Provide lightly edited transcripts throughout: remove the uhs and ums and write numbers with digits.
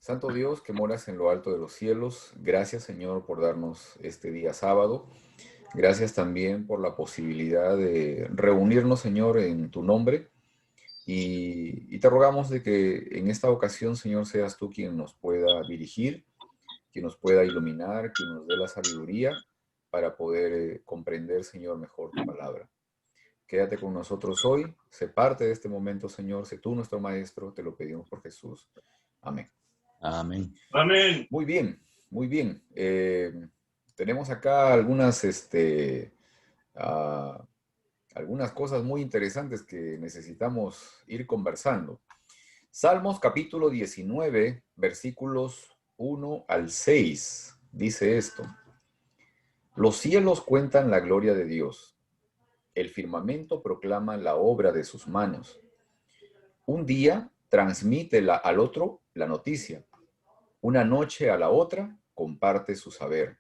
Santo Dios que moras en lo alto de los cielos, gracias Señor por darnos este día sábado. Gracias también por la posibilidad de reunirnos, Señor, en tu nombre. Y te rogamos de que en esta ocasión, Señor, seas tú quien nos pueda dirigir, quien nos pueda iluminar, quien nos dé la sabiduría para poder comprender, Señor, mejor tu palabra. Quédate con nosotros hoy, sé parte de este momento, Señor, sé tú nuestro Maestro, te lo pedimos por Jesús. Amén. Amén. Amén. Muy bien, muy bien. Tenemos acá algunas cosas muy interesantes que necesitamos ir conversando. Salmos capítulo 19, versículos 1 al 6, dice esto. Los cielos cuentan la gloria de Dios. El firmamento proclama la obra de sus manos. Un día transmite al otro la noticia. Una noche a la otra comparte su saber.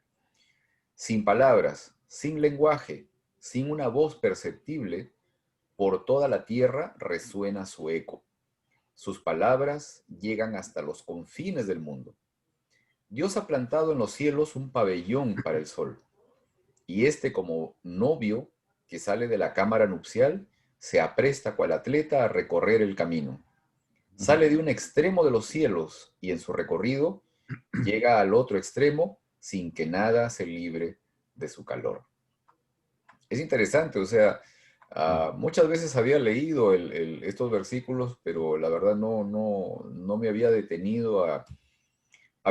Sin palabras, sin lenguaje, sin una voz perceptible, por toda la tierra resuena su eco. Sus palabras llegan hasta los confines del mundo. Dios ha plantado en los cielos un pabellón para el sol, y este, como novio que sale de la cámara nupcial, se apresta cual atleta a recorrer el camino. Sale de un extremo de los cielos y en su recorrido llega al otro extremo sin que nada se libre de su calor. Es interesante, o sea, muchas veces había leído estos versículos, pero la verdad no me había detenido a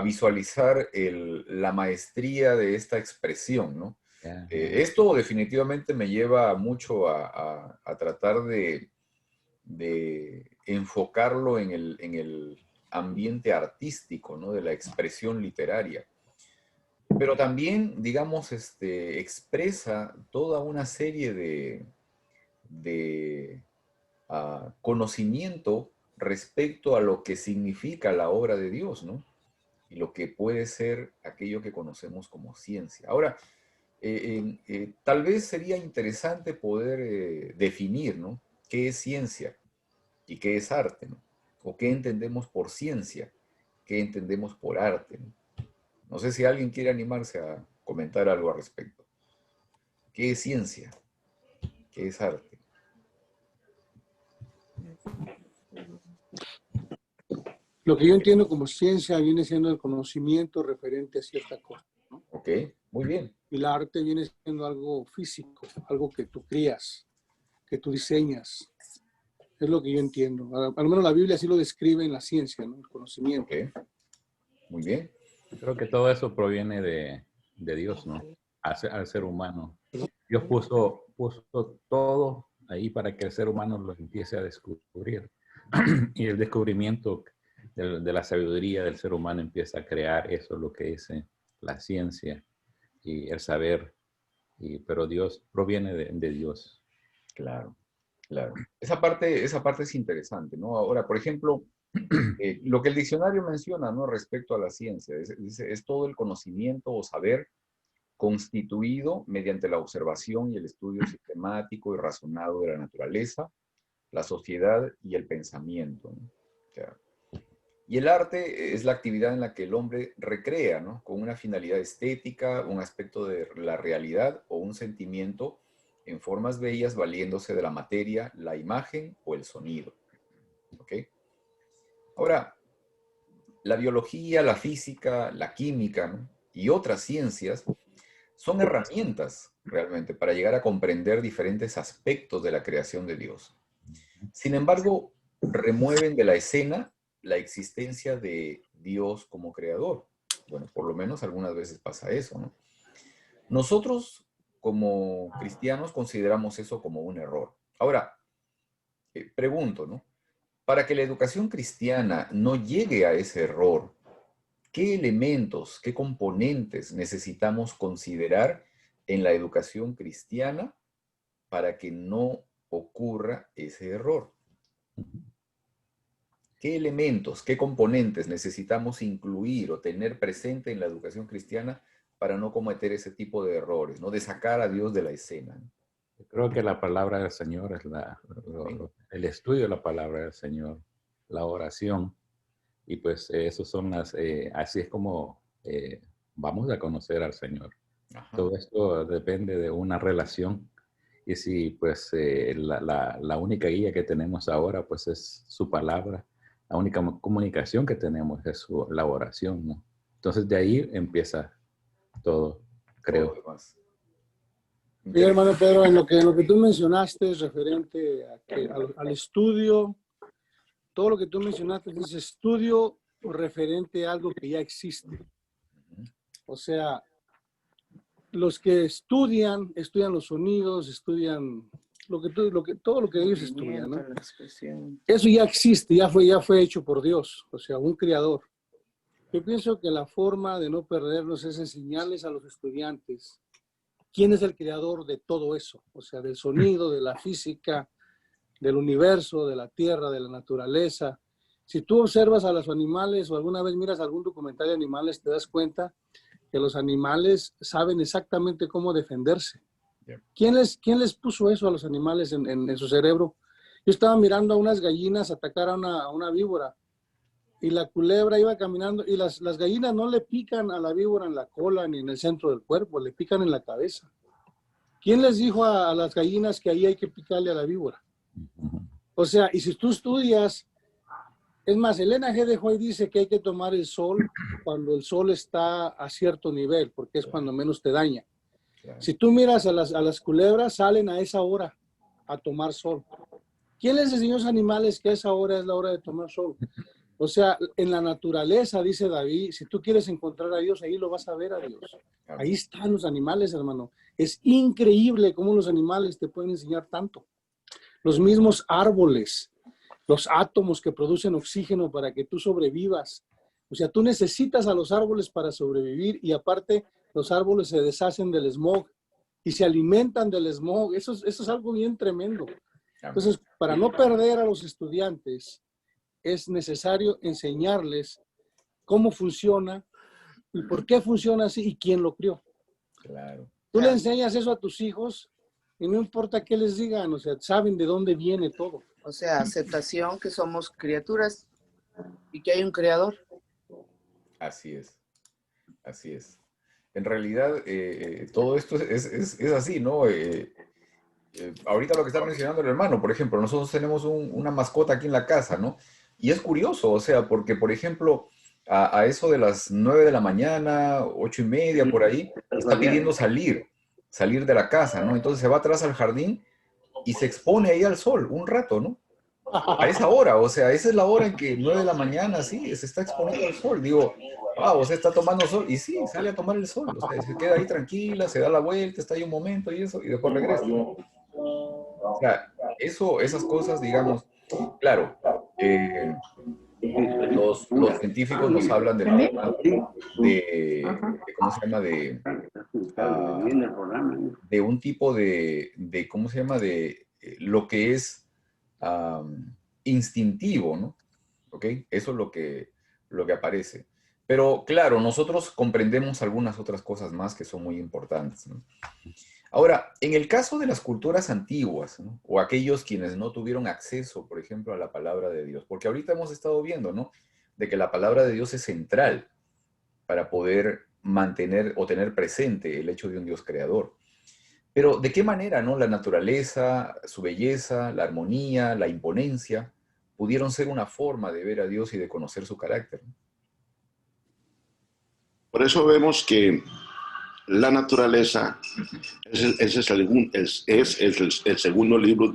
visualizar la maestría de esta expresión, ¿no? Esto definitivamente me lleva mucho a tratar de enfocarlo en el ambiente artístico, ¿no? De la expresión literaria. Pero también, digamos, expresa toda una serie de conocimiento respecto a lo que significa la obra de Dios, ¿no? Y lo que puede ser aquello que conocemos como ciencia. Ahora, tal vez sería interesante poder definir, ¿no? ¿Qué es ciencia y qué es arte, ¿no? O qué entendemos por ciencia, qué entendemos por arte, ¿no? No sé si alguien quiere animarse a comentar algo al respecto. ¿Qué es ciencia? ¿Qué es arte? Lo que yo entiendo como ciencia viene siendo el conocimiento referente a cierta cosa, ¿no? Ok, muy bien. Y el arte viene siendo algo físico, algo que tú crías, que tú diseñas. Es lo que yo entiendo. Al menos la Biblia así lo describe en la ciencia, ¿no? El conocimiento. Ok, muy bien. Creo que todo eso proviene de Dios, ¿no? Al ser humano. Dios puso todo ahí para que el ser humano lo empiece a descubrir. Y el descubrimiento de la sabiduría del ser humano empieza a crear eso, lo que es la ciencia y el saber. Pero Dios proviene de Dios. Claro, claro. Esa parte es interesante, ¿no? Ahora, por ejemplo, lo que el diccionario menciona, ¿no? Respecto a la ciencia, es todo el conocimiento o saber constituido mediante la observación y el estudio sistemático y razonado de la naturaleza, la sociedad y el pensamiento, ¿no? O sea, y el arte es la actividad en la que el hombre recrea, ¿no? Con una finalidad estética, un aspecto de la realidad o un sentimiento en formas bellas valiéndose de la materia, la imagen o el sonido. ¿Ok? Ahora, la biología, la física, la química, ¿no? Y otras ciencias son herramientas realmente para llegar a comprender diferentes aspectos de la creación de Dios. Sin embargo, remueven de la escena la existencia de Dios como creador. Bueno, por lo menos algunas veces pasa eso, ¿no? Nosotros, como cristianos, consideramos eso como un error. Ahora, pregunto, ¿no? Para que la educación cristiana no llegue a ese error, ¿qué elementos, qué componentes necesitamos considerar en la educación cristiana para que no ocurra ese error? ¿Qué elementos, qué componentes necesitamos incluir o tener presente en la educación cristiana para no cometer ese tipo de errores, ¿no? De sacar a Dios de la escena? Creo que la palabra del Señor es el estudio de la palabra del Señor, la oración, Y pues esos son así es como vamos a conocer al Señor. Ajá. Todo esto depende de una relación. Y si pues la única guía que tenemos ahora pues es su palabra, la única comunicación que tenemos es la oración, ¿no? Entonces de ahí empieza todo, Todo lo creo. demás. Mi hermano Pedro, en lo que tú mencionaste es referente al estudio, todo lo que tú mencionaste es estudio referente a algo que ya existe. O sea, los que estudian los sonidos, estudian todo lo que ellos estudian, ¿no? Eso ya existe, ya fue hecho por Dios, o sea, un creador. Yo pienso que la forma de no perdernos es enseñarles a los estudiantes quién es el creador de todo eso, o sea, del sonido, de la física, del universo, de la tierra, de la naturaleza. Si tú observas a los animales o alguna vez miras algún documental de animales, te das cuenta que los animales saben exactamente cómo defenderse. Yeah. ¿Quién les puso eso a los animales en su cerebro? Yo estaba mirando a unas gallinas atacar a una víbora y la culebra iba caminando y las gallinas no le pican a la víbora en la cola ni en el centro del cuerpo, le pican en la cabeza. ¿Quién les dijo a las gallinas que ahí hay que picarle a la víbora? O sea, y si tú estudias, es más, Elena G. de White dice que hay que tomar el sol cuando el sol está a cierto nivel, porque es cuando menos te daña. Claro. Si tú miras a las culebras, salen a esa hora a tomar sol. ¿Quién les enseñó a los animales que esa hora es la hora de tomar sol? O sea, en la naturaleza, dice David, si tú quieres encontrar a Dios, ahí lo vas a ver a Dios. Ahí están los animales, hermano. Es increíble cómo los animales te pueden enseñar tanto. Los mismos árboles, los átomos que producen oxígeno para que tú sobrevivas. O sea, tú necesitas a los árboles para sobrevivir y aparte los árboles se deshacen del smog y se alimentan del smog. Eso es algo bien tremendo. Entonces, para no perder a los estudiantes, es necesario enseñarles cómo funciona y por qué funciona así y quién lo crió. Claro. Tú le enseñas eso a tus hijos y no importa qué les digan, o sea, saben de dónde viene todo. O sea, aceptación que somos criaturas y que hay un creador. Así es. Así es. En realidad, todo esto es así, ¿no? Ahorita lo que está mencionando el hermano, por ejemplo, nosotros tenemos una mascota aquí en la casa, ¿no? Y es curioso, o sea, porque, por ejemplo, a eso de las 9 de la mañana, 8:30, por ahí, está pidiendo salir de la casa, ¿no? Entonces se va atrás al jardín y se expone ahí al sol un rato, ¿no? A esa hora, o sea, esa es la hora en que 9 de la mañana, sí, se está exponiendo al sol. Digo, wow, o sea, está tomando sol. Y sí, sale a tomar el sol. O sea, se queda ahí tranquila, se da la vuelta, está ahí un momento y eso, y después regresa. O sea, esas cosas, digamos, claro, los científicos nos hablan de la verdad, ¿cómo se llama? De un tipo ¿cómo se llama? De lo que es instintivo, ¿no? ¿Ok? Eso es lo que aparece. Pero claro, nosotros comprendemos algunas otras cosas más que son muy importantes, ¿no? Ahora, en el caso de las culturas antiguas, ¿no? O aquellos quienes no tuvieron acceso, por ejemplo, a la palabra de Dios, porque ahorita hemos estado viendo, ¿no? De que la palabra de Dios es central para poder mantener o tener presente el hecho de un Dios creador. Pero ¿de qué manera, no? La naturaleza, su belleza, la armonía, la imponencia, pudieron ser una forma de ver a Dios y de conocer su carácter, ¿no? Por eso vemos que la naturaleza es el segundo libro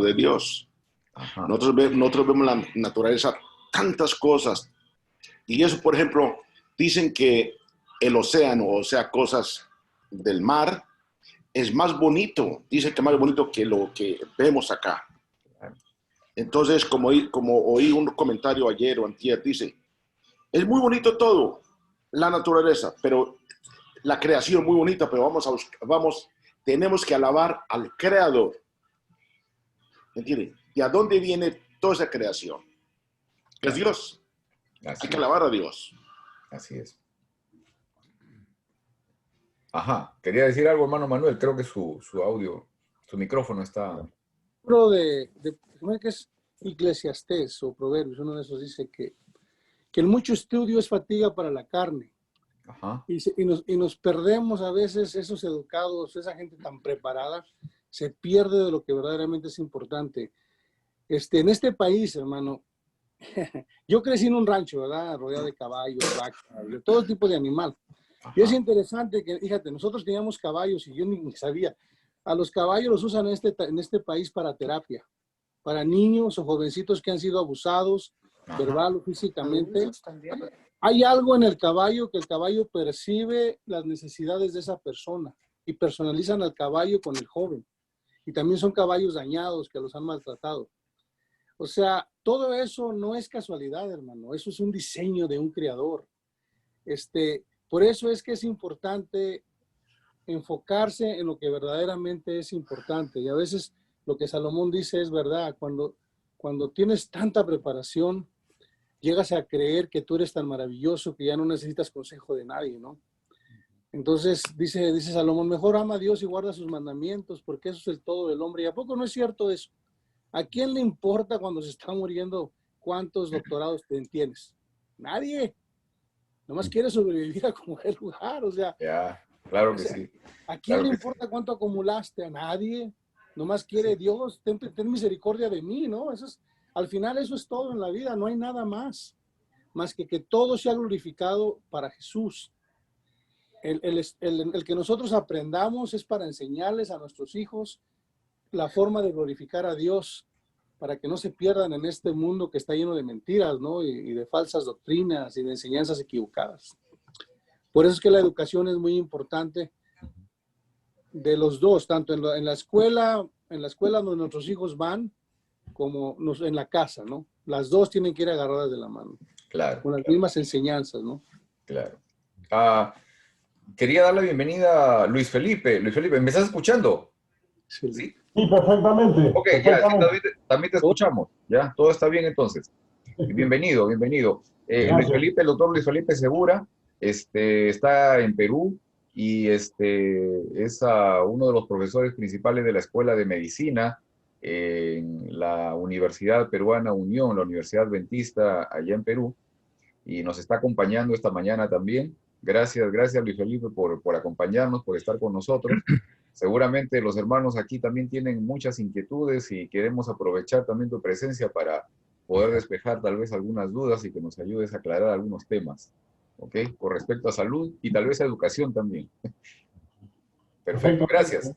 de Dios. Ajá. Nosotros vemos la naturaleza, tantas cosas. Y eso, por ejemplo, dicen que el océano, o sea, cosas del mar, es más bonito. Dicen que es más bonito que lo que vemos acá. Entonces, como oí un comentario ayer o antier, dice, es muy bonito todo, la naturaleza, pero la creación muy bonita, pero tenemos que alabar al Creador. ¿Entiendes? ¿Y a dónde viene toda esa creación? Es Dios. Hay que alabar a Dios. Así es. Ajá. Quería decir algo, hermano Manuel. Creo que su audio, su micrófono está... ¿Cómo es que es? Eclesiastés o Proverbios, uno de esos dice que el mucho estudio es fatiga para la carne. Ajá. Y nos perdemos a veces, esos educados, esa gente tan preparada, se pierde de lo que verdaderamente es importante. En este país, hermano, yo crecí en un rancho, ¿verdad? Rodeado de caballos, vacas, de todo tipo de animal. Y es Ajá. interesante que, fíjate, nosotros teníamos caballos y yo ni sabía. A los caballos los usan en este país para terapia, para niños o jovencitos que han sido abusados, Ajá. verbal o físicamente. Adultos también. Hay algo en el caballo que el caballo percibe las necesidades de esa persona y personalizan al caballo con el joven. Y también son caballos dañados que los han maltratado. O sea, todo eso no es casualidad, hermano. Eso es un diseño de un creador. Por eso es que es importante enfocarse en lo que verdaderamente es importante. Y a veces lo que Salomón dice es verdad. Cuando tienes tanta preparación, llegas a creer que tú eres tan maravilloso que ya no necesitas consejo de nadie, ¿no? Entonces dice Salomón, mejor ama a Dios y guarda sus mandamientos, porque eso es el todo del hombre. ¿Y a poco no es cierto eso? ¿A quién le importa cuando se está muriendo cuántos doctorados tienes? Nadie. Nomás quiere sobrevivir a como el lugar, o sea. Ya, claro que sí. ¿A quién Claro le que importa cuánto acumulaste? A nadie. Nomás quiere Dios, ten misericordia de mí, ¿no? Al final eso es todo en la vida, no hay nada más que todo sea glorificado para Jesús. El que nosotros aprendamos es para enseñarles a nuestros hijos la forma de glorificar a Dios, para que no se pierdan en este mundo que está lleno de mentiras, ¿no? Y de falsas doctrinas y de enseñanzas equivocadas. Por eso es que la educación es muy importante de los dos, tanto en la escuela donde nuestros hijos van, como en la casa, ¿no? Las dos tienen que ir agarradas de la mano. Claro. Con las mismas enseñanzas, ¿no? Claro. Quería dar la bienvenida a Luis Felipe. Luis Felipe, ¿me estás escuchando? Sí. Sí. Sí, perfectamente. Ok, perfectamente. ya, también te escuchamos. Ya, todo está bien entonces. Bienvenido, bienvenido. Luis Felipe, el doctor Luis Felipe Segura, está en Perú y es uno de los profesores principales de la Escuela de Medicina en la Universidad Peruana Unión, la Universidad Adventista allá en Perú, y nos está acompañando esta mañana también. Gracias Luis Felipe por acompañarnos, por estar con nosotros. Seguramente los hermanos aquí también tienen muchas inquietudes y queremos aprovechar también tu presencia para poder despejar tal vez algunas dudas y que nos ayudes a aclarar algunos temas, ¿ok? Con respecto a salud y tal vez a educación también. Perfecto, gracias.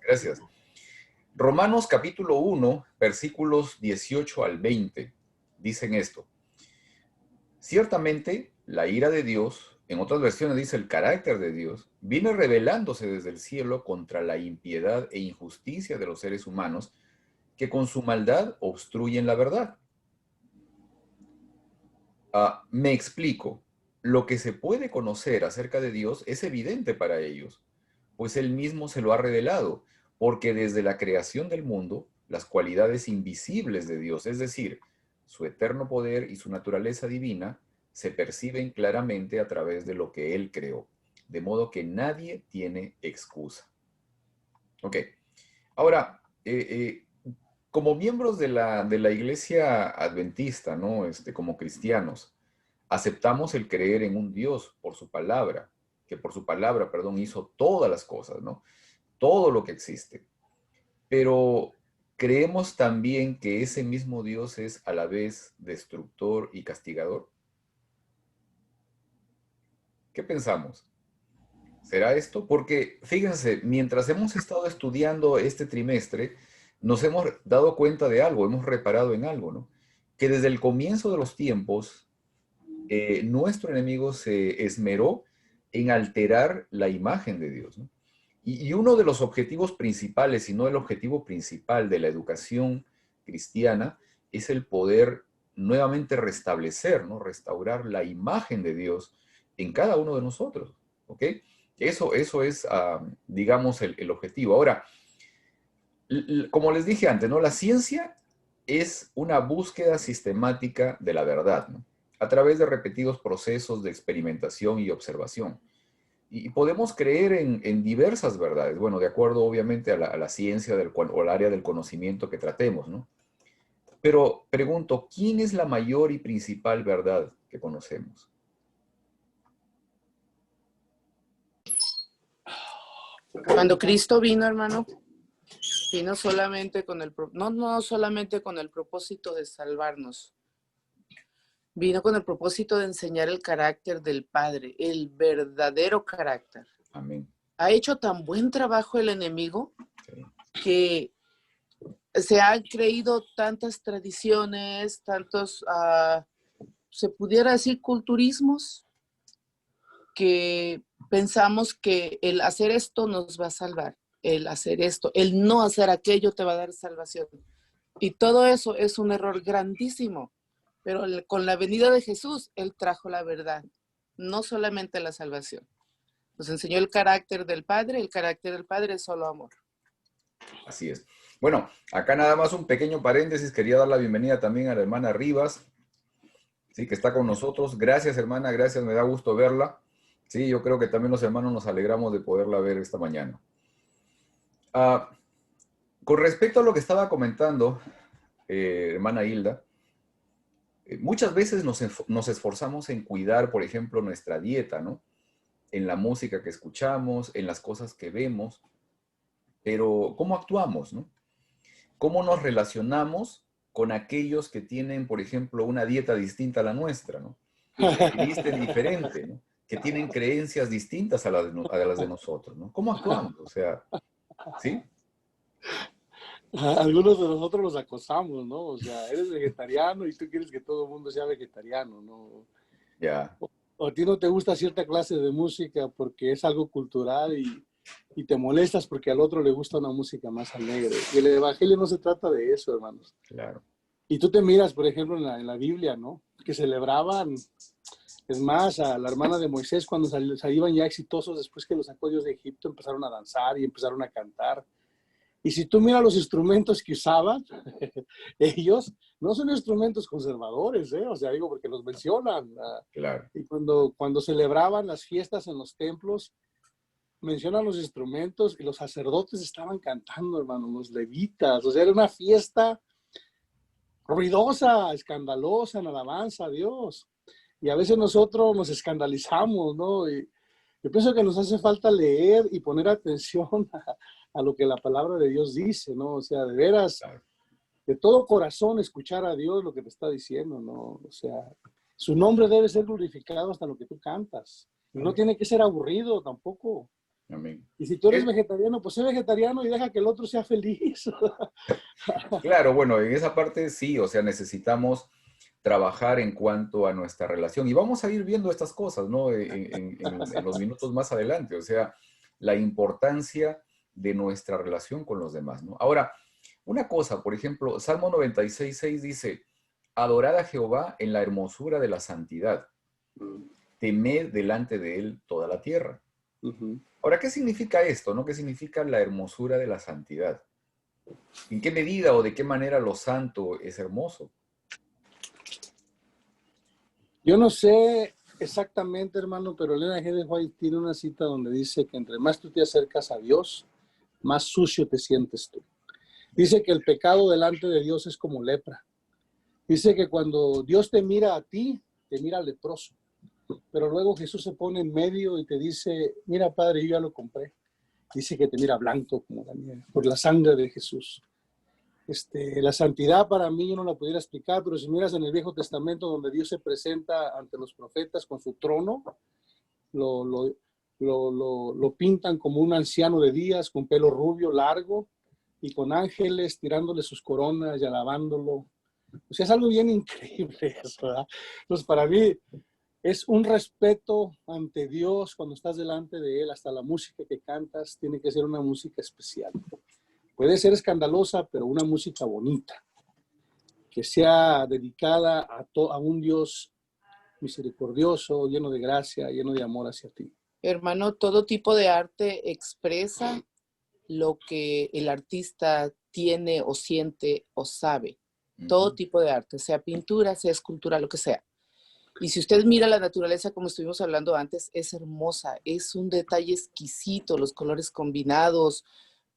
Romanos capítulo 1, versículos 18 al 20, dicen esto. Ciertamente, la ira de Dios, en otras versiones dice el carácter de Dios, viene revelándose desde el cielo contra la impiedad e injusticia de los seres humanos que con su maldad obstruyen la verdad. Me explico. Lo que se puede conocer acerca de Dios es evidente para ellos, pues Él mismo se lo ha revelado, porque desde la creación del mundo, las cualidades invisibles de Dios, es decir, su eterno poder y su naturaleza divina, se perciben claramente a través de lo que Él creó, de modo que nadie tiene excusa. Ok, ahora, como miembros de la iglesia adventista, ¿no? Como cristianos, aceptamos el creer en un Dios por su palabra, que por su palabra, perdón, hizo todas las cosas, ¿no? Todo lo que existe. Pero creemos también que ese mismo Dios es a la vez destructor y castigador. ¿Qué pensamos? ¿Será esto? Porque fíjense, mientras hemos estado estudiando este trimestre, nos hemos dado cuenta de algo, hemos reparado en algo, ¿no? Que desde el comienzo de los tiempos, nuestro enemigo se esmeró en alterar la imagen de Dios, ¿no? Y uno de los objetivos principales, si no el objetivo principal de la educación cristiana, es el poder nuevamente restablecer, ¿no? Restaurar la imagen de Dios en cada uno de nosotros, ¿ok? Eso es, digamos, el objetivo. Ahora, como les dije antes, ¿no? La ciencia es una búsqueda sistemática de la verdad, ¿no? A través de repetidos procesos de experimentación y observación. Y podemos creer en diversas verdades, bueno, de acuerdo obviamente a la ciencia o al área del conocimiento que tratemos, ¿no? Pero pregunto, ¿quién es la mayor y principal verdad que conocemos? Cuando Cristo vino, hermano, vino solamente con no solamente con el propósito de salvarnos, vino con el propósito de enseñar el carácter del Padre, el verdadero carácter. Amén. Ha hecho tan buen trabajo el enemigo Sí. que se han creído tantas tradiciones, tantos, se pudiera decir, culturismos, que pensamos que el hacer esto nos va a salvar, el hacer esto, el no hacer aquello te va a dar salvación. Y todo eso es un error grandísimo. Pero con la venida de Jesús, Él trajo la verdad, no solamente la salvación. Nos enseñó el carácter del Padre. El carácter del Padre es solo amor. Así es. Bueno, acá nada más un pequeño paréntesis. Quería dar la bienvenida también a la hermana Rivas, sí, que está con nosotros. Gracias, hermana, gracias, me da gusto verla. Sí, yo creo que también los hermanos nos alegramos de poderla ver esta mañana. Con respecto a lo que estaba comentando, hermana Hilda, muchas veces nos esforzamos en cuidar, por ejemplo, nuestra dieta, ¿no? En la música que escuchamos, en las cosas que vemos, pero ¿cómo actuamos, no? ¿Cómo nos relacionamos con aquellos que tienen, por ejemplo, una dieta distinta a la nuestra, ¿no? Que visten diferente, ¿no? Que tienen creencias distintas a las de nosotros, ¿no? ¿Cómo actuamos? O sea, ¿sí? Algunos de nosotros los acosamos, ¿no? O sea, eres vegetariano y tú quieres que todo el mundo sea vegetariano, ¿no? Ya, O a ti no te gusta cierta clase de música porque es algo cultural y te molestas porque al otro le gusta una música más alegre. Y el evangelio no se trata de eso, hermanos. claro. Y tú te miras, por ejemplo, en la Biblia, ¿no? Que celebraban, es más, a la hermana de Moisés cuando salían ya exitosos después que los sacó Dios de Egipto, empezaron a danzar y empezaron a cantar. Y si tú miras los instrumentos que usaban, ellos no son instrumentos conservadores, ¿eh? O sea, digo, porque los mencionan. Claro. Y cuando celebraban las fiestas en los templos, mencionan los instrumentos y los sacerdotes estaban cantando, hermano, los levitas. O sea, era una fiesta ruidosa, escandalosa en alabanza a Dios. Y a veces nosotros nos escandalizamos, ¿no? Y yo pienso que nos hace falta leer y poner atención a lo que la palabra de Dios dice, ¿no? O sea, de veras, Claro. de todo corazón escuchar a Dios lo que te está diciendo, ¿no? O sea, su nombre debe ser glorificado hasta lo que tú cantas. Y no tiene que ser aburrido tampoco. Amén. Y si tú eres vegetariano, pues sé vegetariano y deja que el otro sea feliz. Claro, bueno, en esa parte sí, o sea, necesitamos trabajar en cuanto a nuestra relación. Y vamos a ir viendo estas cosas, ¿no? En los minutos más adelante, o sea, la importancia de nuestra relación con los demás, ¿no? Ahora, una cosa, por ejemplo, Salmo 96:6 dice, adorad a Jehová en la hermosura de la santidad, temed delante de él toda la tierra. Ahora, ¿qué significa esto, no? ¿Qué significa la hermosura de la santidad? ¿En qué medida o de qué manera lo santo es hermoso? Yo no sé exactamente, hermano, pero Elena G. de White tiene una cita donde dice que entre más tú te acercas a Dios, más sucio te sientes tú. Dice que el pecado delante de Dios es como lepra. Dice que cuando Dios te mira a ti, te mira leproso. Pero luego Jesús se pone en medio y te dice, mira, Padre, yo ya lo compré. Dice que te mira blanco como la nieve, por la sangre de Jesús. La santidad para mí yo no la pudiera explicar, pero si miras en el Viejo Testamento donde Dios se presenta ante los profetas con su trono, lo pintan como un anciano de días con pelo rubio largo y con ángeles tirándole sus coronas y alabándolo. O sea, es algo bien increíble eso, ¿verdad? Entonces, para mí es un respeto ante Dios cuando estás delante de Él. Hasta la música que cantas tiene que ser una música especial. Puede ser escandalosa, pero una música bonita, que sea dedicada a un Dios misericordioso, lleno de gracia, lleno de amor hacia ti. Hermano, todo tipo de arte expresa lo que el artista tiene o siente o sabe. Todo tipo de arte, sea pintura, sea escultura, lo que sea. Y si usted mira la naturaleza, como estuvimos hablando antes, es hermosa, es un detalle exquisito, los colores combinados,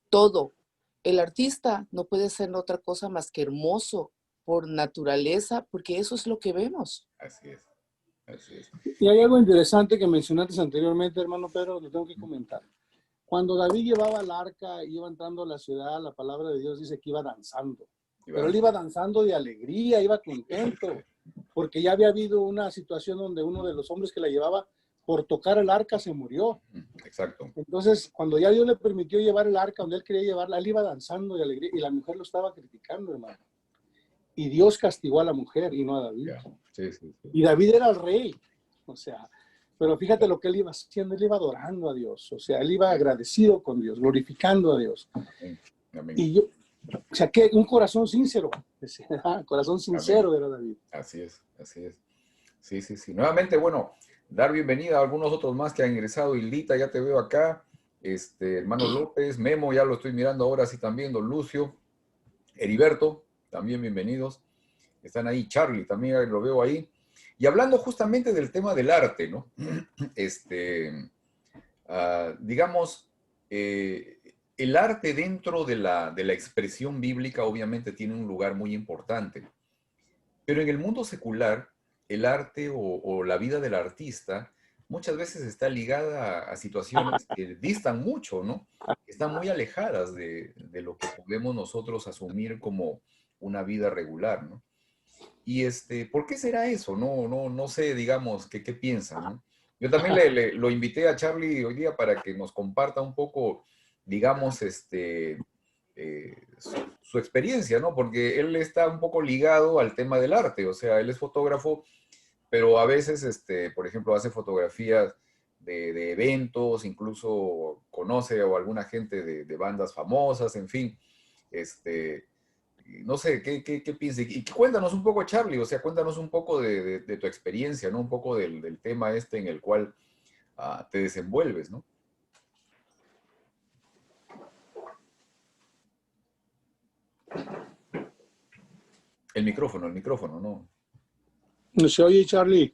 todo. El artista no puede ser otra cosa más que hermoso por naturaleza, porque eso es lo que vemos. Así es. Así es. Y hay algo interesante que mencionaste anteriormente, hermano Pedro, lo tengo que comentar. Cuando David llevaba el arca, iba entrando a la ciudad, la palabra de Dios dice que iba danzando. Pero él iba danzando de alegría, iba contento, porque ya había habido una situación donde uno de los hombres que la llevaba, por tocar el arca, se murió. Exacto. Entonces, cuando ya Dios le permitió llevar el arca donde él quería llevarla, él iba danzando de alegría y la mujer lo estaba criticando, hermano. Y Dios castigó a la mujer y no a David. Sí, sí, sí. Y David era el rey. O sea, pero fíjate lo que él iba haciendo, él iba adorando a Dios. O sea, él iba agradecido con Dios, glorificando a Dios. Amén. Amén. Y yo, o sea, que un corazón sincero. Corazón sincero Amén. era David. Así es, así es. Sí, sí, sí. Nuevamente, bueno, dar bienvenida a algunos otros más que han ingresado. Hildita, ya te veo acá. Hermano López, Memo, ya lo estoy mirando ahora sí también. Don Lucio, Heriberto, también bienvenidos. Están ahí. Charlie, también lo veo ahí. Y hablando justamente del tema del arte, ¿no? Digamos, el arte dentro de la expresión bíblica obviamente tiene un lugar muy importante. Pero en el mundo secular, el arte o la vida del artista muchas veces está ligada a situaciones que distan mucho, ¿no? Están muy alejadas de lo que podemos nosotros asumir como una vida regular, ¿no? Y ¿por qué será eso? No sé, digamos, qué piensan, ¿no? Yo también lo invité a Charlie hoy día para que nos comparta un poco, digamos, su experiencia, ¿no? Porque él está un poco ligado al tema del arte, o sea, él es fotógrafo, pero a veces, por ejemplo, hace fotografías de eventos, incluso conoce a alguna gente de bandas famosas, en fin, no sé, ¿qué piensas? Y cuéntanos un poco, Charlie, o sea, cuéntanos un poco de tu experiencia, ¿no? Un poco del tema en el cual te desenvuelves, ¿no? El micrófono, ¿no? No se oye, Charlie.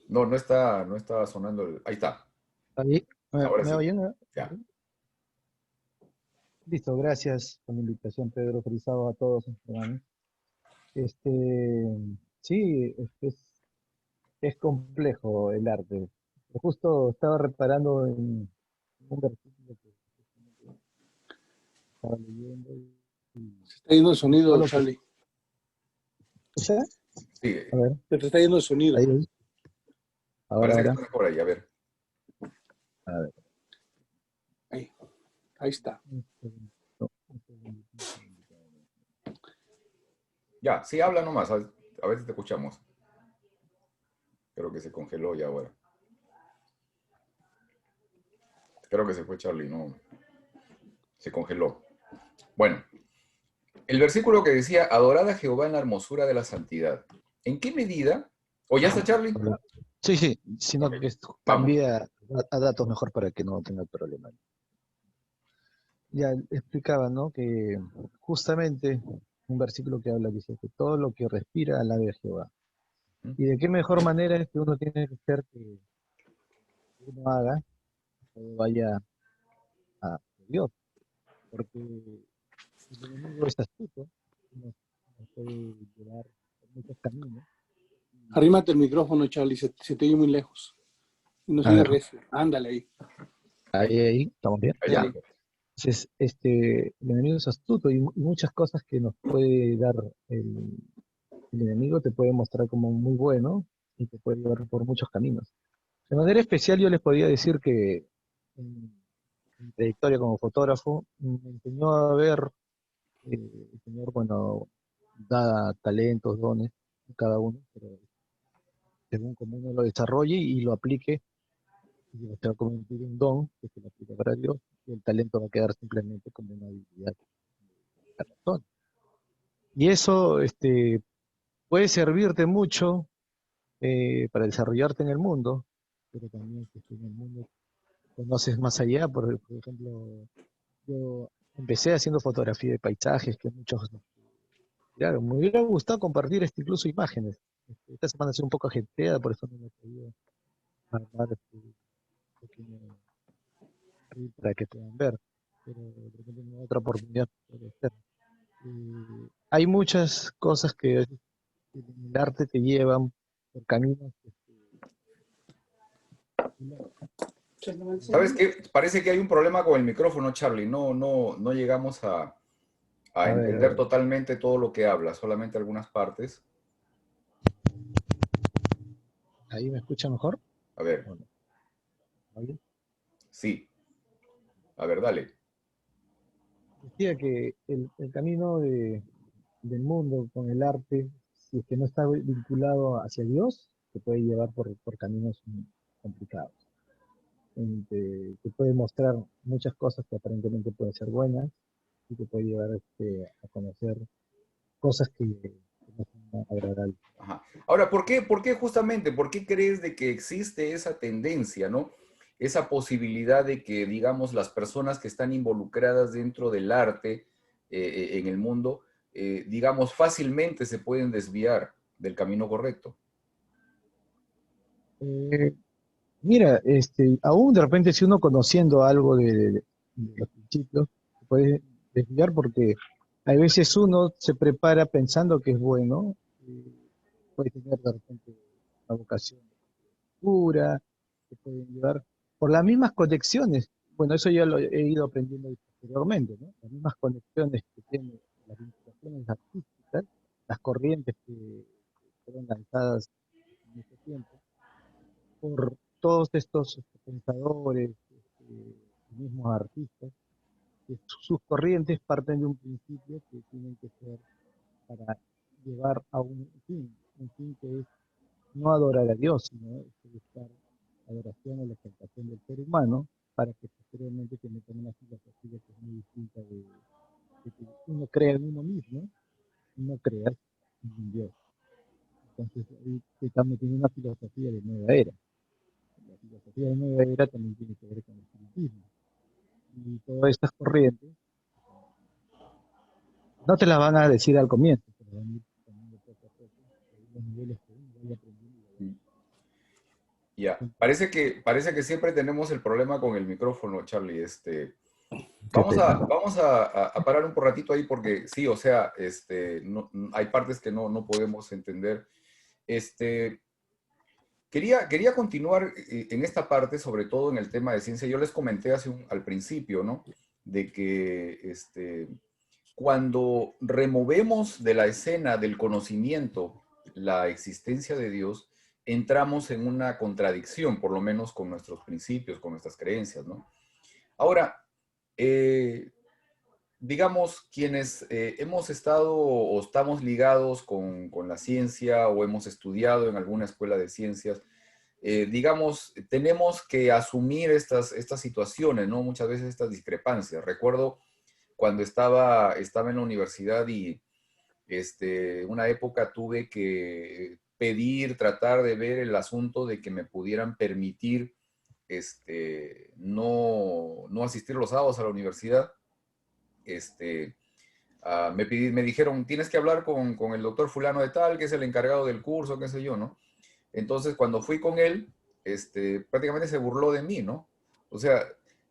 No está sonando ahí está. Ahí, Ahora ¿me sí. oyen? Ya. Listo, gracias por la invitación, Pedro. Feliz sábado a todos, hermanos. Sí, es complejo el arte. Justo estaba reparando en un versículo que estaba leyendo Se está yendo el todo sonido, lo que Charlie. escucha. Sí, A ver, Se te está yendo el sonido. ahí. Ahora, parece que ahora. está mejor ahí, a ver. A ver. Ahí está. No, Ya, sí, habla nomás, a ver si te escuchamos. Creo que se congeló ya ahora. Creo que se fue Charlie, no. Se congeló. Bueno, el versículo que decía, adorad a Jehová en la hermosura de la santidad. ¿En qué medida? ¿O ya está Charlie? Sí, sino Ok, que vamos. cambia a datos mejor para que no tenga problema. Ya explicaba, ¿no? Que justamente un versículo que habla, dice que todo lo que respira alabe a Jehová. Y de qué mejor manera es que uno tiene que ser que uno haga, o vaya a Dios, porque el enemigo es astuto, nos puede llevar por muchos caminos. Arrímate el micrófono, Charlie. Se te oye muy lejos. Y no se A oye ver, recio. Ándale ahí. ahí, ¿estamos bien? Ahí Ya. está. Entonces, el enemigo es astuto y muchas cosas que nos puede dar el, el enemigo te puede mostrar como muy bueno y te puede llevar por muchos caminos. De manera especial yo les podría decir que en mi trayectoria como fotógrafo me enseñó a ver, el Señor, bueno, da talentos, dones a cada uno, pero según como uno lo desarrolle y lo aplique, y se va a convertir en un don que se lo aplica para Dios, y el talento va a quedar simplemente como una habilidad de la persona. Y eso puede servirte mucho para desarrollarte en el mundo, pero también que en el mundo conoces más allá. Por ejemplo, yo empecé haciendo fotografía de paisajes que muchos miraron. Me hubiera gustado compartir incluso imágenes. Esta semana ha sido un poco ajetreada, por eso no me he podido armar pequeño reel para que puedan ver. pero de repente en otra oportunidad puede ser. Hay muchas cosas que en el arte te llevan por caminos. ¿Sabes qué? Parece que hay un problema con el micrófono, Charlie. No llegamos a A entender ver, totalmente todo lo que habla, solamente algunas partes. ¿ahí me escucha mejor? A ver, ¿O no? ¿Vale? sí. A ver, dale. Decía que el camino del mundo con el arte, si es que no está vinculado hacia Dios, te puede llevar por caminos complicados. Te puede mostrar muchas cosas que aparentemente pueden ser buenas y te puede llevar a conocer cosas que no son agradables. Ajá. Ahora, por qué justamente, por qué crees de que existe esa tendencia, ¿no? Esa posibilidad de que, digamos, las personas que están involucradas dentro del arte en el mundo, digamos, fácilmente se pueden desviar del camino correcto. Eh, Mira, aún de repente si uno conociendo algo de los principios, se puede desviar porque a veces uno se prepara pensando que es bueno, puede tener de repente una vocación pura, se puede llevar por las mismas conexiones. Bueno, eso ya lo he ido aprendiendo posteriormente, ¿no? Las mismas conexiones que tienen las vinculaciones artísticas, las corrientes que fueron lanzadas en ese tiempo por todos estos pensadores, mismos artistas, que sus corrientes parten de un principio que tienen que ser para llevar a un fin que es no adorar a Dios, sino buscar adoración o la exaltación del ser humano, para que posteriormente te metan una filosofía que es muy distinta de que uno crea en uno mismo y no creas en un Dios. Entonces ahí te están metiendo una filosofía de nueva era. La filosofía de nueva era también tiene que ver con el espiritismo. Y todas estas corrientes no te las van a decir al comienzo, pero van a ir poniendo poco a poco, los niveles que uno vaya aprendiendo y vaya Ya, aprendiendo. parece que siempre tenemos el problema con el micrófono, Charlie. Qué pena. Vamos a parar un ratito ahí porque sí, o sea, hay partes que no podemos entender. Este, quería continuar en esta parte, sobre todo en el tema de ciencia. Yo les comenté al principio, ¿no? De que cuando removemos de la escena del conocimiento la existencia de Dios, entramos en una contradicción, por lo menos con nuestros principios, con nuestras creencias, ¿no? Ahora, eh, digamos, quienes hemos estado o estamos ligados con la ciencia o hemos estudiado en alguna escuela de ciencias, digamos, tenemos que asumir estas situaciones, ¿no? Muchas veces estas discrepancias. Recuerdo cuando estaba en la universidad y una época tuve que pedir, tratar de ver el asunto de que me pudieran permitir no asistir los sábados a la universidad. Este, me dijeron, tienes que hablar con el doctor fulano de tal, que es el encargado del curso, qué sé yo, ¿no? Entonces, cuando fui con él, prácticamente se burló de mí, ¿no? O sea,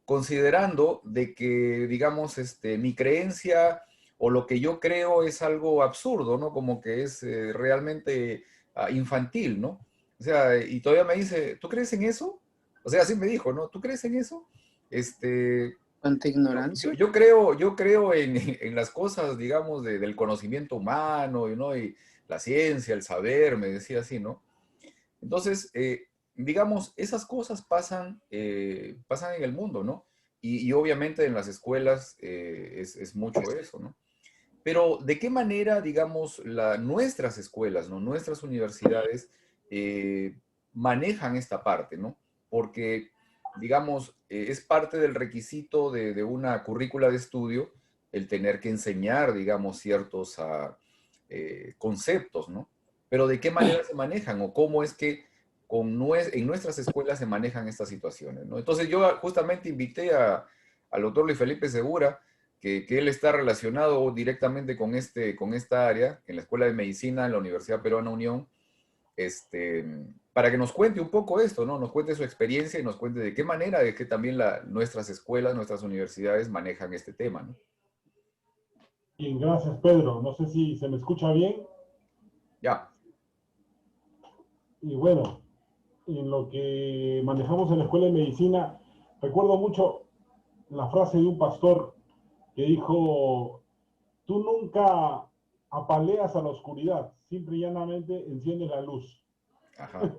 considerando de que, digamos, mi creencia o lo que yo creo es algo absurdo, ¿no? Como que es realmente infantil, ¿no? O sea, y todavía me dice, ¿tú crees en eso? O sea, así me dijo, ¿no? ¿Tú crees en eso? Este, Cuánta ignorancia. yo creo en las cosas, digamos, del conocimiento humano, ¿no? Y la ciencia, el saber, me decía así, ¿no? Entonces, digamos, esas cosas pasan en el mundo, ¿no? Y obviamente en las escuelas es mucho eso, ¿no? Pero ¿de qué manera, digamos, nuestras escuelas, ¿no? Nuestras universidades manejan esta parte, ¿no? Porque, digamos, es parte del requisito de una currícula de estudio el tener que enseñar, digamos, ciertos conceptos, ¿no? Pero ¿de qué manera se manejan o cómo es que en nuestras escuelas se manejan estas situaciones, ¿no? Entonces yo justamente invité al doctor Luis Felipe Segura, que él está relacionado directamente con esta área, en la Escuela de Medicina en la Universidad Peruana Unión, para que nos cuente un poco esto, ¿no? Nos cuente su experiencia y nos cuente de qué manera es que también nuestras escuelas, nuestras universidades manejan este tema, ¿no? Bien, gracias, Pedro. No sé si se me escucha bien. Ya. Y bueno, en lo que manejamos en la escuela de medicina, recuerdo mucho la frase de un pastor que dijo, tú nunca apaleas a la oscuridad, simple y llanamente enciendes la luz. Ajá.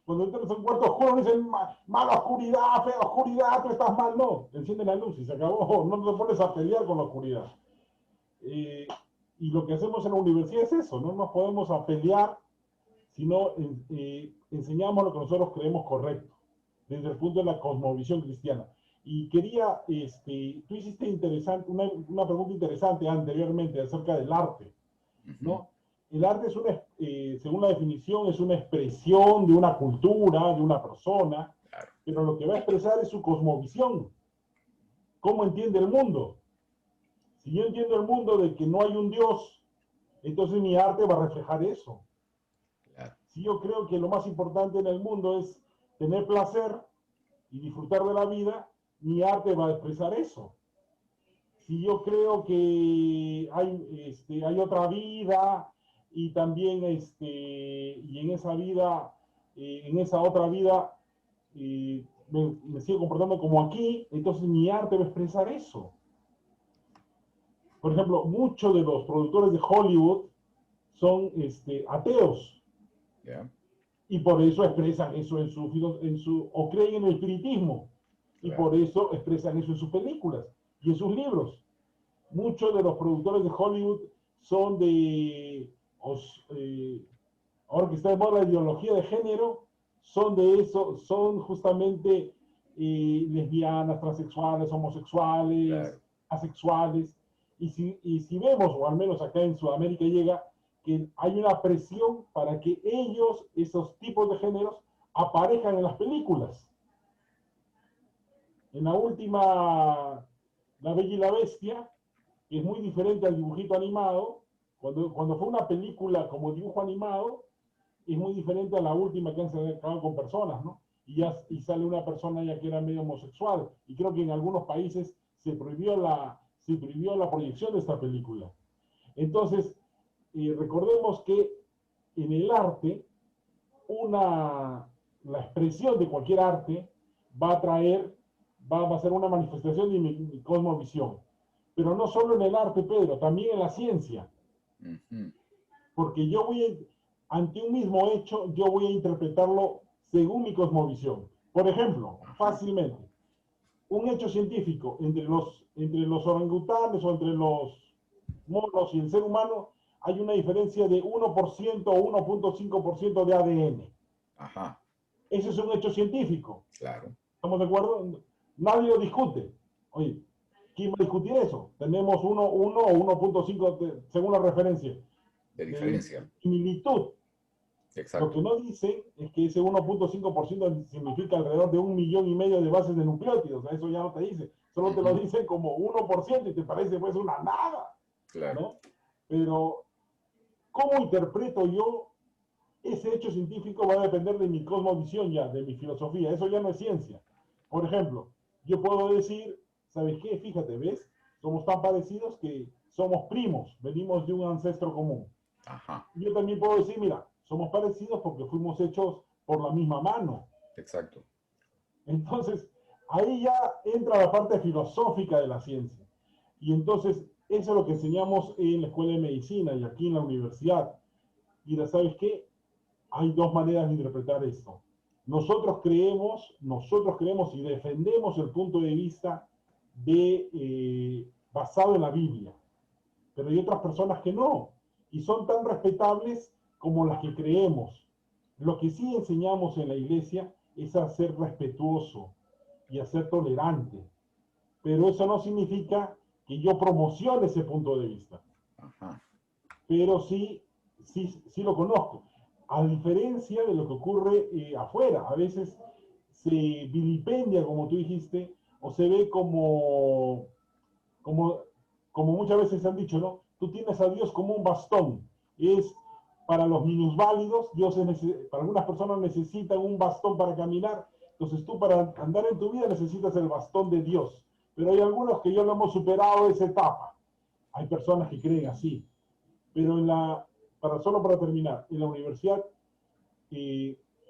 Cuando entras en un cuarto oscuro, dicen, mala oscuridad, fea oscuridad, tú estás mal. No, enciende la luz y se acabó. No te pones a pelear con la oscuridad. Y lo que hacemos en la universidad es eso, no nos podemos a pelear, sino enseñamos lo que nosotros creemos correcto, desde el punto de la cosmovisión cristiana. Y quería, tú hiciste una pregunta interesante anteriormente acerca del arte, ¿no? El arte es según la definición, es una expresión de una cultura, de una persona, pero lo que va a expresar es su cosmovisión, cómo entiende el mundo. Si yo entiendo el mundo de que no hay un Dios, entonces mi arte va a reflejar eso. Si yo creo que lo más importante en el mundo es tener placer y disfrutar de la vida, mi arte va a expresar eso. Si yo creo que hay otra vida y también y en esa vida, en esa otra vida, me sigo comportando como aquí, entonces mi arte va a expresar eso. Por ejemplo, muchos de los productores de Hollywood son ateos. Yeah. Y por eso expresan eso o creen en el espiritismo. Y por eso expresan eso en sus películas y en sus libros. Muchos de los productores de Hollywood son ahora que está de moda la ideología de género, son de eso, son justamente lesbianas, transexuales, homosexuales, asexuales. Y si vemos, o al menos acá en Sudamérica llega, que hay una presión para que esos tipos de géneros, aparezcan en las películas. En la última, La Bella y la Bestia, que es muy diferente al dibujito animado, cuando fue una película como dibujo animado, es muy diferente a la última que han sacado con personas, ¿no? Y sale una persona ya que era medio homosexual. Y creo que en algunos países se prohibió la proyección de esta película. Entonces, recordemos que en el arte, la expresión de cualquier arte va a ser una manifestación de mi cosmovisión. Pero no solo en el arte, Pedro, también en la ciencia. Porque ante un mismo hecho, yo voy a interpretarlo según mi cosmovisión. Por ejemplo, fácilmente, un hecho científico entre los orangutanes o entre los monos y el ser humano, hay una diferencia de 1% o 1.5% de ADN. Ajá. Ese es un hecho científico. Claro. ¿Estamos de acuerdo? Nadie lo discute. Oye, ¿quién va a discutir eso? Tenemos 1 o 1.5 según la referencia. De diferencia. Similitud. Exacto. Lo que no dice es que ese 1.5% significa alrededor de 1,5 millones de bases de nucleótidos. Eso ya no te dice. Solo te lo dice como 1% y te parece pues una nada. Claro. ¿No? Pero, ¿cómo interpreto yo ese hecho científico? Va a depender de mi cosmovisión ya, de mi filosofía. Eso ya no es ciencia. Por ejemplo, yo puedo decir, ¿sabes qué? Fíjate, ¿ves? Somos tan parecidos que somos primos, venimos de un ancestro común. Ajá. Yo también puedo decir, mira, somos parecidos porque fuimos hechos por la misma mano. Exacto. Entonces, ahí ya entra la parte filosófica de la ciencia. Y entonces, eso es lo que enseñamos en la escuela de medicina y aquí en la universidad. Mira, ¿sabes qué? Hay dos maneras de interpretar esto. Nosotros creemos y defendemos el punto de vista basado en la Biblia. Pero hay otras personas que no. Y son tan respetables como las que creemos. Lo que sí enseñamos en la iglesia es a ser respetuoso y a ser tolerante. Pero eso no significa que yo promocione ese punto de vista. Ajá. Pero sí lo conozco. A diferencia de lo que ocurre afuera, a veces se vilipendia, como tú dijiste, o se ve como muchas veces han dicho, ¿no? Tú tienes a Dios como un bastón. para los minusválidos, para algunas personas necesitan un bastón para caminar. Entonces tú para andar en tu vida necesitas el bastón de Dios. Pero hay algunos que ya lo hemos superado esa etapa. Hay personas que creen así. Pero solo para terminar, en la universidad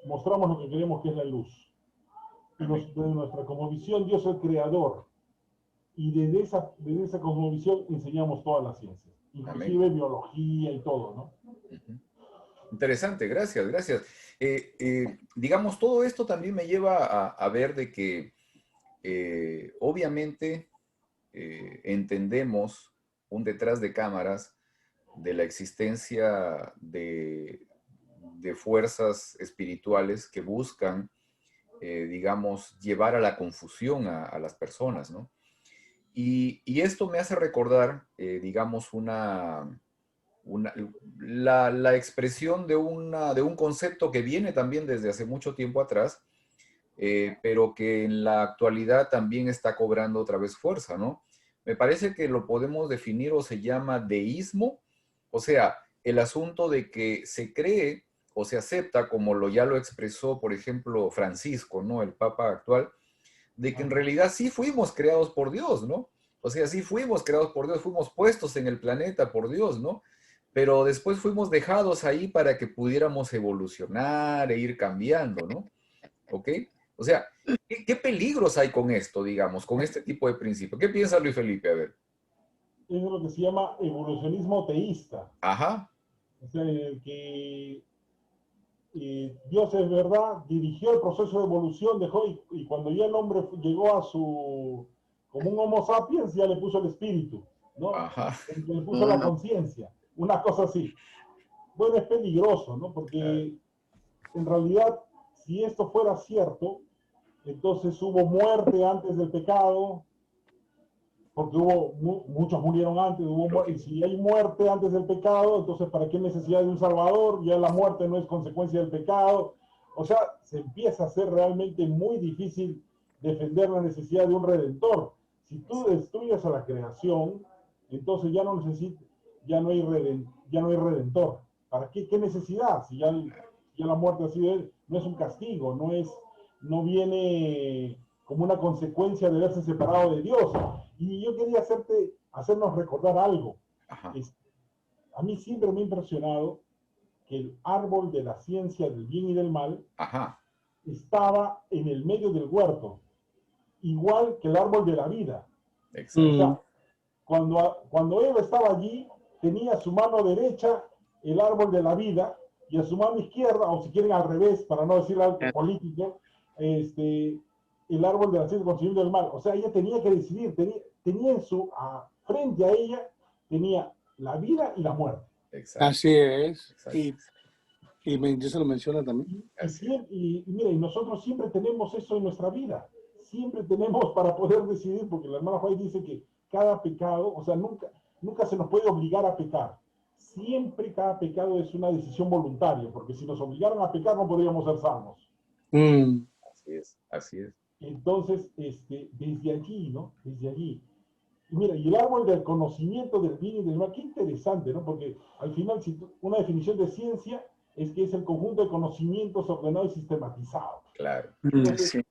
mostramos lo que creemos que es la luz. Y de nuestra cosmovisión, Dios es el creador. Y desde esa cosmovisión enseñamos todas las ciencias, inclusive Amén. Biología y todo, ¿no? Interesante, gracias, gracias. Digamos, todo esto también me lleva a ver de que obviamente entendemos un detrás de cámaras de la existencia de fuerzas espirituales que buscan, digamos, llevar a la confusión a las personas, ¿no? Y esto me hace recordar, digamos, la expresión de un concepto que viene también desde hace mucho tiempo atrás, pero que en la actualidad también está cobrando otra vez fuerza, ¿no? Me parece que lo podemos definir o se llama deísmo, o sea, el asunto de que se cree o se acepta, como ya lo expresó, por ejemplo, Francisco, ¿no? El Papa actual, de que en realidad sí fuimos creados por Dios, ¿no? O sea, sí fuimos creados por Dios, fuimos puestos en el planeta por Dios, ¿no? Pero después fuimos dejados ahí para que pudiéramos evolucionar e ir cambiando, ¿no? ¿Ok? O sea, ¿qué peligros hay con esto, digamos, con este tipo de principio? ¿Qué piensa Luis Felipe? A ver. Es lo que se llama evolucionismo teísta. Ajá. O sea, que Dios es verdad, dirigió el proceso de evolución, dejó, y cuando ya el hombre llegó como un homo sapiens, ya le puso el espíritu, ¿no? Ajá. Le puso la conciencia, una cosa así. Bueno, es peligroso, ¿no? Porque en realidad, si esto fuera cierto, entonces hubo muerte antes del pecado, porque muchos murieron antes, y si hay muerte antes del pecado, entonces ¿para qué necesidad de un salvador? Ya la muerte no es consecuencia del pecado. O sea, se empieza a hacer realmente muy difícil defender la necesidad de un redentor. Si tú destruyes a la creación, entonces ya no hay redentor. ¿Para qué? ¿Qué necesidad? Si ya la muerte ha sido, no es un castigo, no viene como una consecuencia de haberse separado de Dios. Y yo quería hacernos recordar algo. A mí siempre me ha impresionado que el árbol de la ciencia del bien y del mal estaba en el medio del huerto, igual que el árbol de la vida. Exacto. O sea, cuando Eva estaba allí, tenía a su mano derecha el árbol de la vida y a su mano izquierda, o si quieren al revés, para no decir algo político, el árbol de la ciencia del conocimiento del mal. O sea, ella tenía que decidir, tenía frente a ella, tenía la vida y la muerte. Exacto. Así es. Exacto. Y se lo menciona también. Y mira, y nosotros siempre tenemos eso en nuestra vida. Siempre tenemos para poder decidir, porque la hermana Juárez dice que cada pecado, o sea, nunca se nos puede obligar a pecar. Siempre cada pecado es una decisión voluntaria, porque si nos obligaran a pecar no podríamos ser salvos. Así es, así es. Entonces, desde allí, ¿no? Desde allí. Y mira, y el árbol del conocimiento del bien y del mal, qué interesante, ¿no? Porque al final, una definición de ciencia es que es el conjunto de conocimientos ordenados y sistematizados. Claro. Entonces,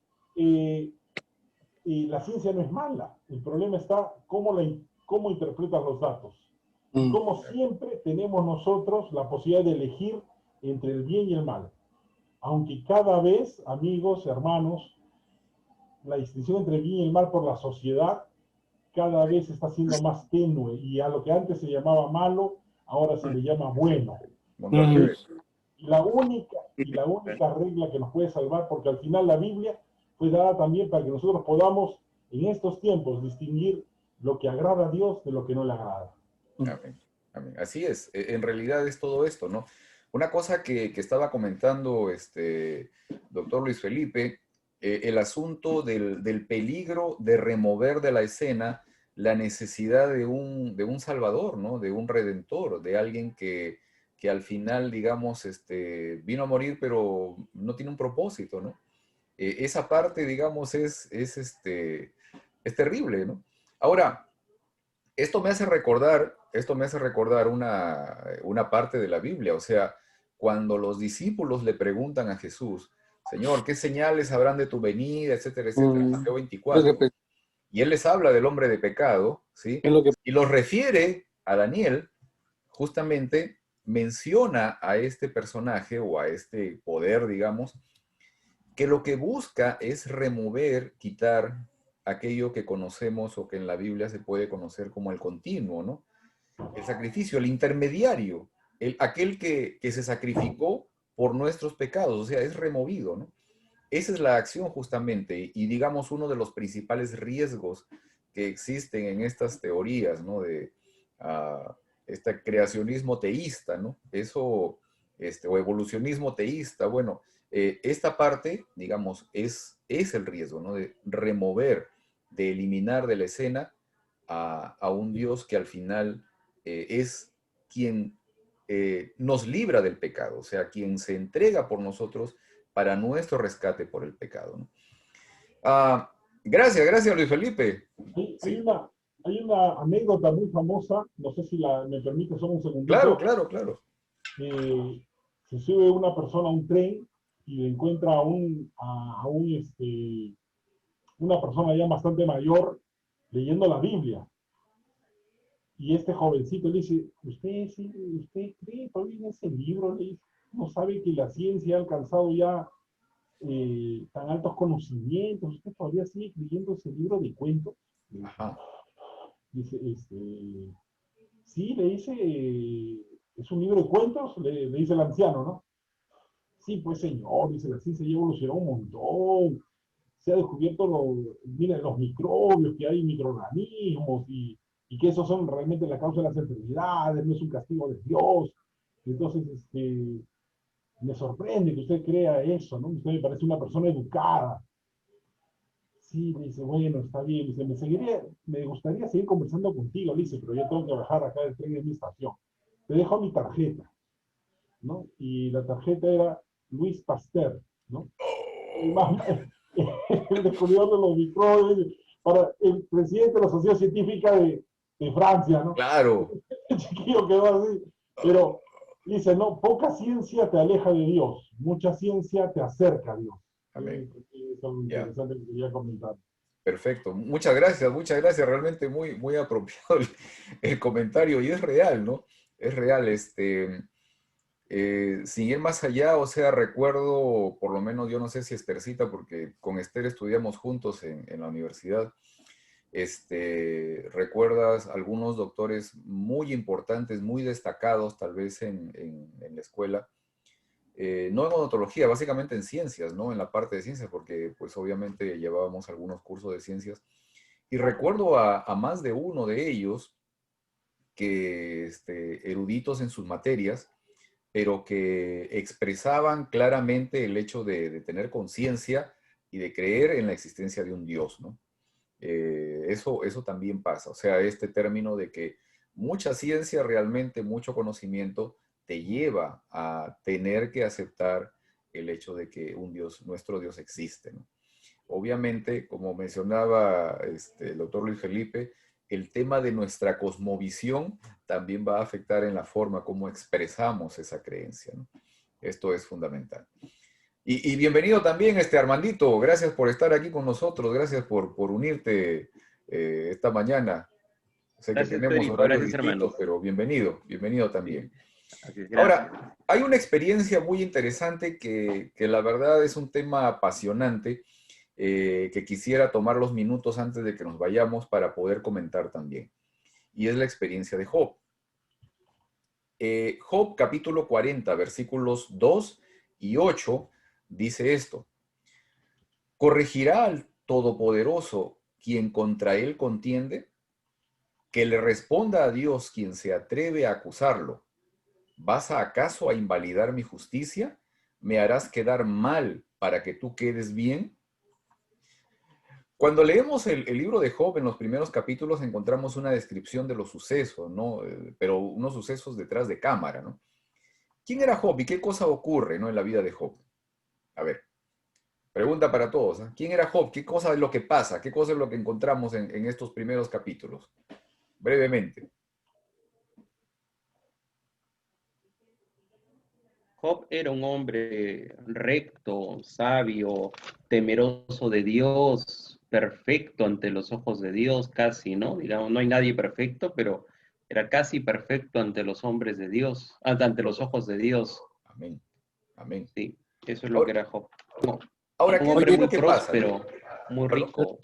la ciencia no es mala. El problema está cómo interpretas los datos. Y como siempre tenemos nosotros la posibilidad de elegir entre el bien y el mal. Aunque cada vez, amigos, hermanos, la distinción entre el bien y el mal por la sociedad cada vez está siendo más tenue, y a lo que antes se llamaba malo, ahora se le llama bueno. Y la única regla que nos puede salvar, porque al final la Biblia fue dada también para que nosotros podamos en estos tiempos distinguir lo que agrada a Dios de lo que no le agrada. Amén. Amén. Así es, en realidad es todo esto, ¿no? Una cosa que estaba comentando doctor Luis Felipe, el asunto del peligro de remover de la escena la necesidad de un salvador, ¿no? De un redentor, de alguien que al final, digamos, vino a morir, pero no tiene un propósito, ¿no? Esa parte, digamos, es terrible, ¿no? Ahora, Esto me hace recordar una parte de la Biblia. O sea, cuando los discípulos le preguntan a Jesús, Señor, ¿qué señales habrán de tu venida, etcétera, etcétera? Mateo Lo 24. que, Y él les habla del hombre de pecado, ¿sí? es lo que Y los refiere a Daniel, justamente menciona a este personaje o a este poder, digamos, que lo que busca es remover, quitar aquello que conocemos o que en la Biblia se puede conocer como el continuo, ¿no? El sacrificio, el intermediario, aquel que se sacrificó por nuestros pecados, o sea, es removido, ¿no? Esa es la acción justamente, y digamos uno de los principales riesgos que existen en estas teorías, ¿no? De este creacionismo teísta, ¿no? Eso, o evolucionismo teísta, bueno, esta parte, digamos, es el riesgo, ¿no? De remover, de eliminar de la escena a un Dios que al final es quien nos libra del pecado, o sea, quien se entrega por nosotros para nuestro rescate por el pecado, ¿no? Gracias, Luis Felipe. Hay, Sí, hay una anécdota muy famosa, no sé si me permite solo un claro, segundito. claro, claro. Se sube una persona a un tren y le encuentra una persona ya bastante mayor leyendo la Biblia. Y este jovencito le dice, ¿usted cree todavía en ese libro? Le dice, ¿no sabe que la ciencia ha alcanzado ya tan altos conocimientos? ¿Usted todavía sigue creyendo ese libro de cuentos? Ajá. Dice, sí, le dice, es un libro de cuentos, le dice el anciano, ¿no? Sí, pues señor, dice, la ciencia ya evolucionó un montón, se ha descubierto miren, los microbios, que hay microorganismos y que esos son realmente la causa de las enfermedades, no es un castigo de Dios. Entonces, me sorprende que usted crea eso, ¿no? Usted me parece una persona educada. Sí, le dice, bueno, está bien. Dice, me gustaría seguir conversando contigo, le dice, pero yo tengo que bajar acá del tren en mi estación. Te dejo mi tarjeta, ¿no? Y la tarjeta era Luis Pasteur, ¿no? El descubridor de los microbios, para el presidente de la Sociedad Científica de Francia, ¿no? Claro. El chiquillo quedó así. Pero dice, no, poca ciencia te aleja de Dios, mucha ciencia te acerca a Dios. Amén. Es algo Ya. interesante que quería comentar. Perfecto. Muchas gracias, muchas gracias. Realmente muy, muy apropiado el comentario y es real, ¿no? Es real. Sin ir más allá, o sea, recuerdo, por lo menos yo no sé si Estercita, porque con Esther estudiamos juntos en la universidad. ¿Recuerdas algunos doctores muy importantes, muy destacados, tal vez en la escuela? No en odontología, básicamente en ciencias, ¿no? En la parte de ciencias, porque pues obviamente llevábamos algunos cursos de ciencias. Y recuerdo a más de uno de ellos que, eruditos en sus materias, pero que expresaban claramente el hecho de tener conciencia y de creer en la existencia de un Dios, ¿no? Eso también pasa, o sea, este término de que mucha ciencia, realmente mucho conocimiento, te lleva a tener que aceptar el hecho de que un Dios, nuestro Dios existe, ¿no? Obviamente, como mencionaba el doctor Luis Felipe, el tema de nuestra cosmovisión también va a afectar en la forma como expresamos esa creencia, ¿no? Esto es fundamental. Y bienvenido también, Armandito. Gracias por estar aquí con nosotros. Gracias por unirte esta mañana. Sé que Gracias, tenemos Federico. horarios Gracias, hermano. distintos, pero bienvenido Sí, también. así es, gracias. Ahora, hay una experiencia muy interesante que la verdad es un tema apasionante que quisiera tomar los minutos antes de que nos vayamos para poder comentar también. Y es la experiencia de Job. Job capítulo 40, versículos 2 y 8, dice esto: ¿corregirá al Todopoderoso quien contra él contiende? Que le responda a Dios quien se atreve a acusarlo. ¿Vas acaso a invalidar mi justicia? ¿Me harás quedar mal para que tú quedes bien? Cuando leemos el libro de Job, en los primeros capítulos encontramos una descripción de los sucesos, ¿no? Pero unos sucesos detrás de cámara, ¿no? ¿Quién era Job y qué cosa ocurre, ¿no? En la vida de Job? A ver, pregunta para todos, ¿eh? ¿Quién era Job? ¿Qué cosa es lo que pasa? ¿Qué cosa es lo que encontramos en estos primeros capítulos? brevemente. Job era un hombre recto, sabio, temeroso de Dios, perfecto ante los ojos de Dios, casi, ¿no? Digamos, no hay nadie perfecto, pero era casi perfecto ante los hombres de Dios, ante los ojos de Dios. Amén. Amén. Sí, eso es lo que era Job. No, Ahora, un ¿qué hombre es lo muy que pasa? próspero, muy Perdón. rico.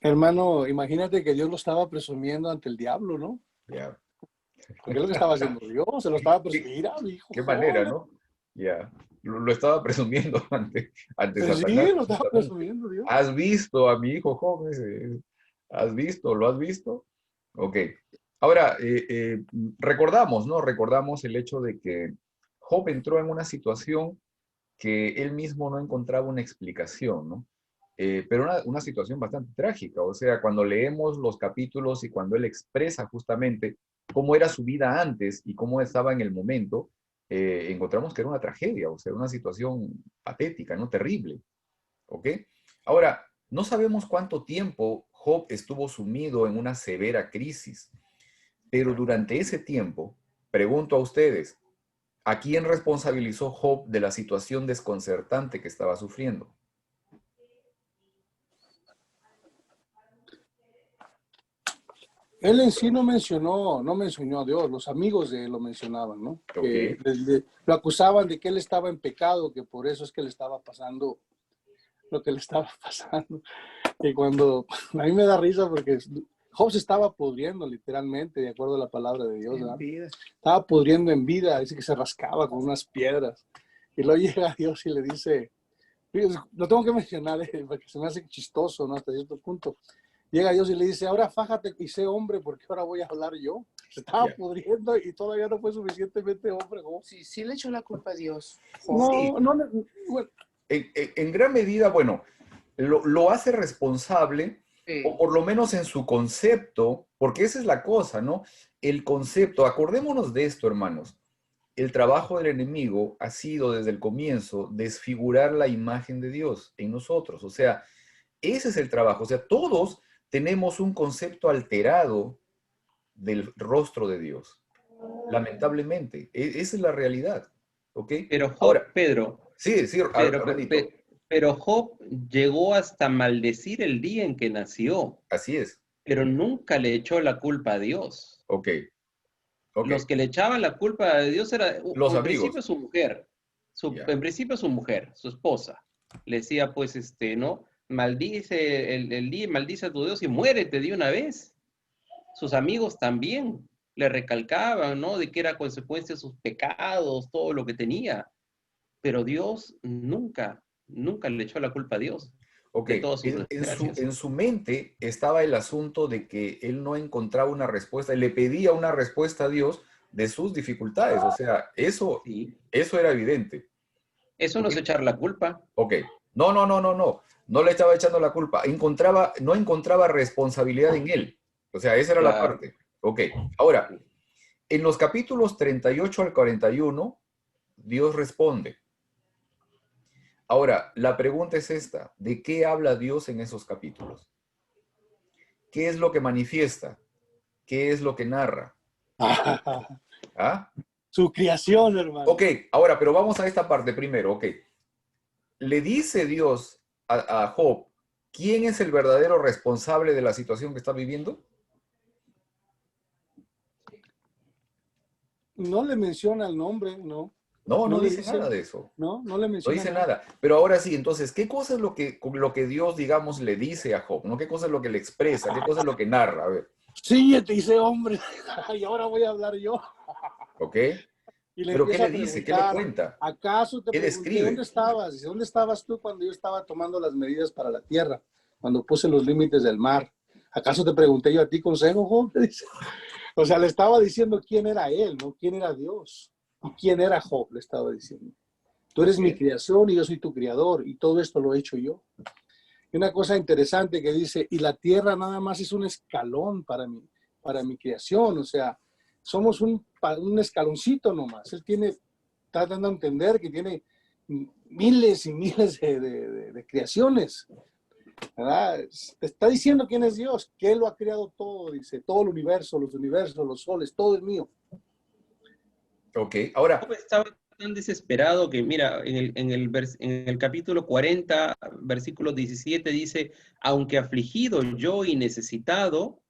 Hermano, imagínate que Dios lo estaba presumiendo ante el diablo, ¿no? Ya. Porque es lo que estaba haciendo Dios, se lo estaba presumiendo. Mira, mi hijo. Qué manera, joder. ¿no? Ya. Lo estaba presumiendo ante Sí, Satanás. lo estaba presumiendo Dios. ¿Has visto a mi hijo Job? ¿Has visto? ¿Lo has visto? Ok. Ahora, recordamos, ¿no? Recordamos el hecho de que Job entró en una situación que él mismo no encontraba una explicación, ¿no? Pero una situación bastante trágica. O sea, cuando leemos los capítulos y cuando él expresa justamente cómo era su vida antes y cómo estaba en el momento, encontramos que era una tragedia, o sea, una situación patética, ¿no? Terrible. ¿Ok? Ahora, no sabemos cuánto tiempo Job estuvo sumido en una severa crisis, pero durante ese tiempo, pregunto a ustedes, ¿a quién responsabilizó Job de la situación desconcertante que estaba sufriendo? Él en sí no mencionó a Dios, los amigos de él lo mencionaban, ¿no? Que Ok. lo acusaban de que él estaba en pecado, que por eso es que le estaba pasando lo que le estaba pasando. Y cuando, a mí me da risa porque Job se estaba pudriendo literalmente, de acuerdo a la palabra de Dios, ¿verdad? Estaba pudriendo en vida, dice que se rascaba con unas piedras. Y luego llega Dios y le dice, lo tengo que mencionar porque se me hace chistoso, ¿no? Hasta cierto punto. Llega Dios y le dice, ahora fájate y sé hombre, porque ahora voy a hablar yo. Se estaba pudriendo y todavía no fue suficientemente hombre. ¿No? Sí le echó la culpa a Dios. Sí. Bueno. En gran medida, bueno, lo hace responsable, Sí. o por lo menos en su concepto, porque esa es la cosa, ¿no? El concepto, acordémonos de esto, hermanos. El trabajo del enemigo ha sido desde el comienzo desfigurar la imagen de Dios en nosotros. O sea, ese es el trabajo. O sea, todos tenemos un concepto alterado del rostro de Dios. Lamentablemente, esa es la realidad. ¿Ok? Pero Job, Ahora, Pedro, sí, Armandito, pero Job llegó hasta maldecir el día en que nació, así es. pero nunca le echó la culpa a Dios. Ok, ok. Los que le echaban la culpa a Dios era, Los en amigos. principio, su mujer. Ya. En principio su mujer, su esposa. Le decía, pues, ¿no? Maldice el día, maldice a tu Dios y muérete de una vez. Sus amigos también le recalcaban, ¿no? De que era consecuencia de sus pecados, todo lo que tenía. Pero Dios nunca le echó la culpa a Dios Ok, de todas sus en desgracias. su mente estaba el asunto de que él no encontraba una respuesta, le pedía una respuesta a Dios de sus dificultades, o sea, eso Sí. era evidente. Eso no es echar la culpa. Ok, no le estaba echando la culpa, no encontraba responsabilidad en él, o sea, esa era la Claro. parte. Ok, ahora, en los capítulos 38 al 41, Dios responde. Ahora, la pregunta es esta, ¿de qué habla Dios en esos capítulos? ¿Qué es lo que manifiesta? ¿Qué es lo que narra? ¿Ah? Su creación, hermano. Ok, ahora, pero vamos a esta parte primero, ok. Le dice Dios a Job, ¿quién es el verdadero responsable de la situación que está viviendo? No le menciona el nombre, no. No le dice nada de eso. No le No menciona dice nada. Pero ahora sí, entonces, ¿qué cosa es lo que Dios, digamos, le dice a Job? ¿No? ¿Qué cosa es lo que le expresa? ¿Qué cosa es lo que narra? A ver. Sí, te dice hombre, y ahora voy a hablar yo. ¿Ok? Y le ¿Pero qué empieza le a dice? ¿Qué le preguntar, cuenta? ¿acaso te ¿Qué pregunté dónde describe? estabas? Dice, ¿dónde estabas tú cuando yo estaba tomando las medidas para la tierra? Cuando puse los límites del mar. ¿Acaso te pregunté yo a ti consejo, Job? Dice. O sea, le estaba diciendo quién era él, ¿no? ¿Quién era Dios? ¿Y quién era Job? Le estaba diciendo. Tú eres mi creación y yo soy tu creador y todo esto lo he hecho yo. Y una cosa interesante que dice, y la tierra nada más es un escalón para mi creación, o sea, somos un escaloncito nomás. Él está dando a entender que tiene miles y miles de creaciones. ¿verdad? Te está diciendo quién es Dios, que Él lo ha creado todo, dice, todo el universo, los soles, todo es mío. Ok, ahora, Job estaba tan desesperado que, mira, en el capítulo 40, versículo 17 dice, aunque afligido yo y necesitado,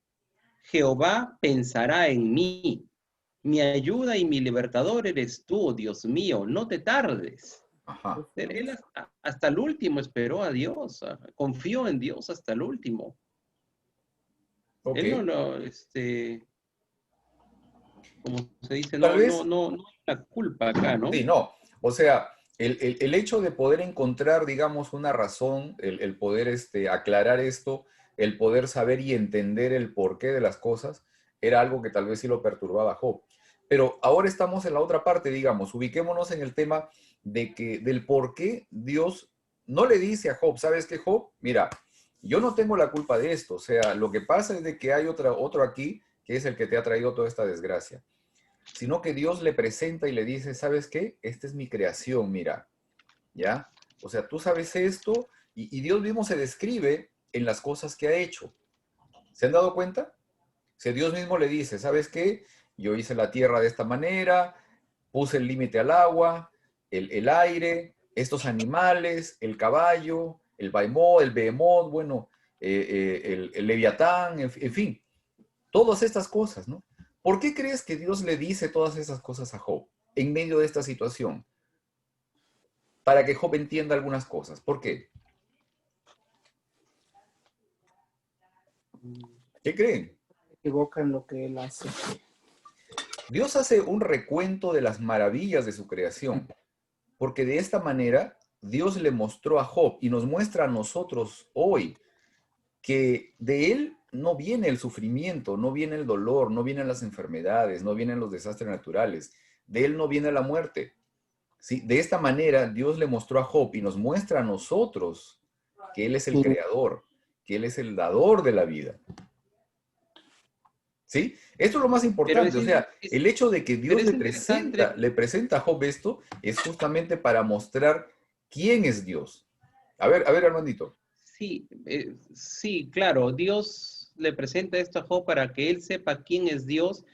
Jehová pensará en mí. Mi ayuda y mi libertador eres tú, Dios mío, no te tardes. ajá, Él hasta el último esperó a Dios, confió en Dios hasta el último. ok. Él como se dice, Tal vez, no hay la culpa acá, ¿no? sí, no. O sea, el hecho de poder encontrar, digamos, una razón, el poder aclarar esto, el poder saber y entender el porqué de las cosas, era algo que tal vez sí lo perturbaba a Job. Pero ahora estamos en la otra parte, digamos, ubiquémonos en el tema del por qué Dios no le dice a Job, ¿sabes qué, Job? Mira, yo no tengo la culpa de esto. O sea, lo que pasa es de que hay otro aquí que es el que te ha traído toda esta desgracia, sino que Dios le presenta y le dice, ¿sabes qué? Esta es mi creación, mira, ¿ya? O sea, tú sabes esto y Dios mismo se describe en las cosas que ha hecho. ¿Se han dado cuenta? O sea, Dios mismo le dice, ¿sabes qué? Yo hice la tierra de esta manera, puse el límite al agua, el aire, estos animales, el caballo, el behemoth, bueno, el leviatán, en fin, todas estas cosas, ¿no? ¿Por qué crees que Dios le dice todas esas cosas a Job en medio de esta situación? Para que Job entienda algunas cosas. ¿Por qué? ¿Qué creen? Se equivoca en lo que él hace. Dios hace un recuento de las maravillas de su creación, porque de esta manera Dios le mostró a Job y nos muestra a nosotros hoy que de él no viene el sufrimiento, no viene el dolor, no vienen las enfermedades, no vienen los desastres naturales, de él no viene la muerte. ¿Sí? De esta manera Dios le mostró a Job y nos muestra a nosotros que Él es el creador, que Él es el dador de la vida. ¿Sí? Esto es lo más importante, o sea, el hecho de que Dios le presenta a Job esto es justamente para mostrar quién es Dios. A ver, Armandito. Sí, sí, claro, Dios le presenta esto a Job para que él sepa quién es Dios,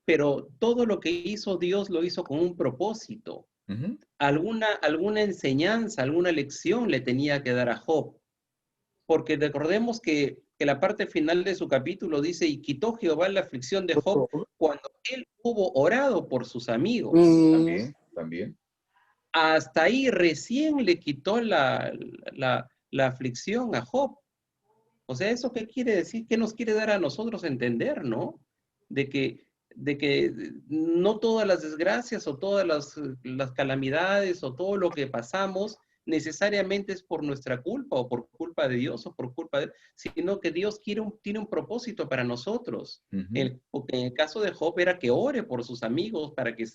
pero todo lo que hizo Dios lo hizo con un propósito. Uh-huh. Alguna enseñanza, alguna lección le tenía que dar a Job. Porque recordemos que la parte final de su capítulo dice, y quitó Jehová la aflicción de Job cuando él hubo orado por sus amigos. También. Hasta ahí recién le quitó la aflicción a Job. O sea, ¿eso qué quiere decir? ¿Qué nos quiere dar a nosotros a entender, no? De que no todas las desgracias o todas las calamidades o todo lo que pasamos necesariamente es por nuestra culpa o por culpa de Dios o por culpa de, sino que Dios tiene un propósito para nosotros. Porque en el caso de Job era que ore por sus amigos para que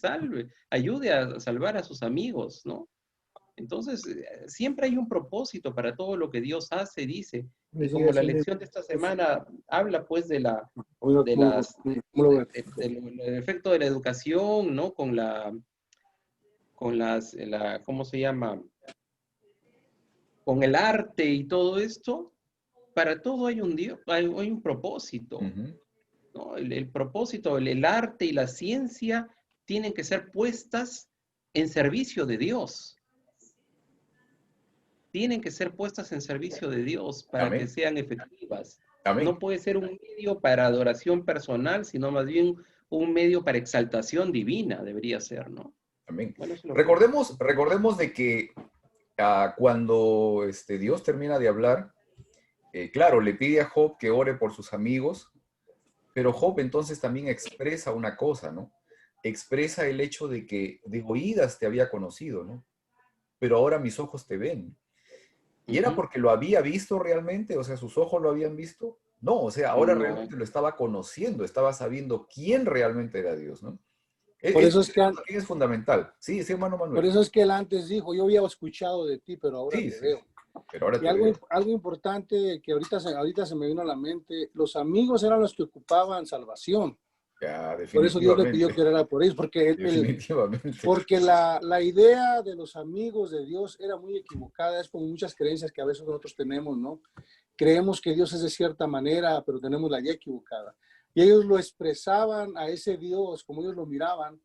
ayude a salvar a sus amigos, ¿no? Entonces, siempre hay un propósito para todo lo que Dios hace y dice. Y como la lección de esta semana habla pues del efecto de la educación, ¿no? ¿Cómo se llama? Con el arte y todo esto, para todo hay un Dios, hay un propósito. ¿No? El propósito, el arte y la ciencia tienen que ser puestas en servicio de Dios. Tienen que ser puestas en servicio de Dios para que sean efectivas. No puede ser un medio para adoración personal, sino más bien un medio para exaltación divina, debería ser, ¿no? Amén. Bueno, recordemos de que cuando Dios termina de hablar, claro, le pide a Job que ore por sus amigos, pero Job entonces también expresa una cosa, ¿no? Expresa el hecho de que de oídas te había conocido, ¿no? Pero ahora mis ojos te ven. ¿Y era porque lo había visto realmente? O sea, ¿sus ojos lo habían visto? No, o sea, ahora realmente lo estaba conociendo, estaba sabiendo quién realmente era Dios, ¿no? Por eso es que es fundamental. Sí, hermano Manuel. Por eso es que él antes dijo, yo había escuchado de ti, pero ahora te veo. Pero ahora y algo importante que ahorita se me vino a la mente, los amigos eran los que ocupaban salvación. Ya, definitivamente. Por eso Dios le pidió que orara por ellos, porque la idea de los amigos de Dios era muy equivocada, es como muchas creencias que a veces nosotros tenemos, ¿no? creemos que Dios es de cierta manera, pero tenemos la idea equivocada. Y ellos lo expresaban a ese Dios como ellos lo miraban,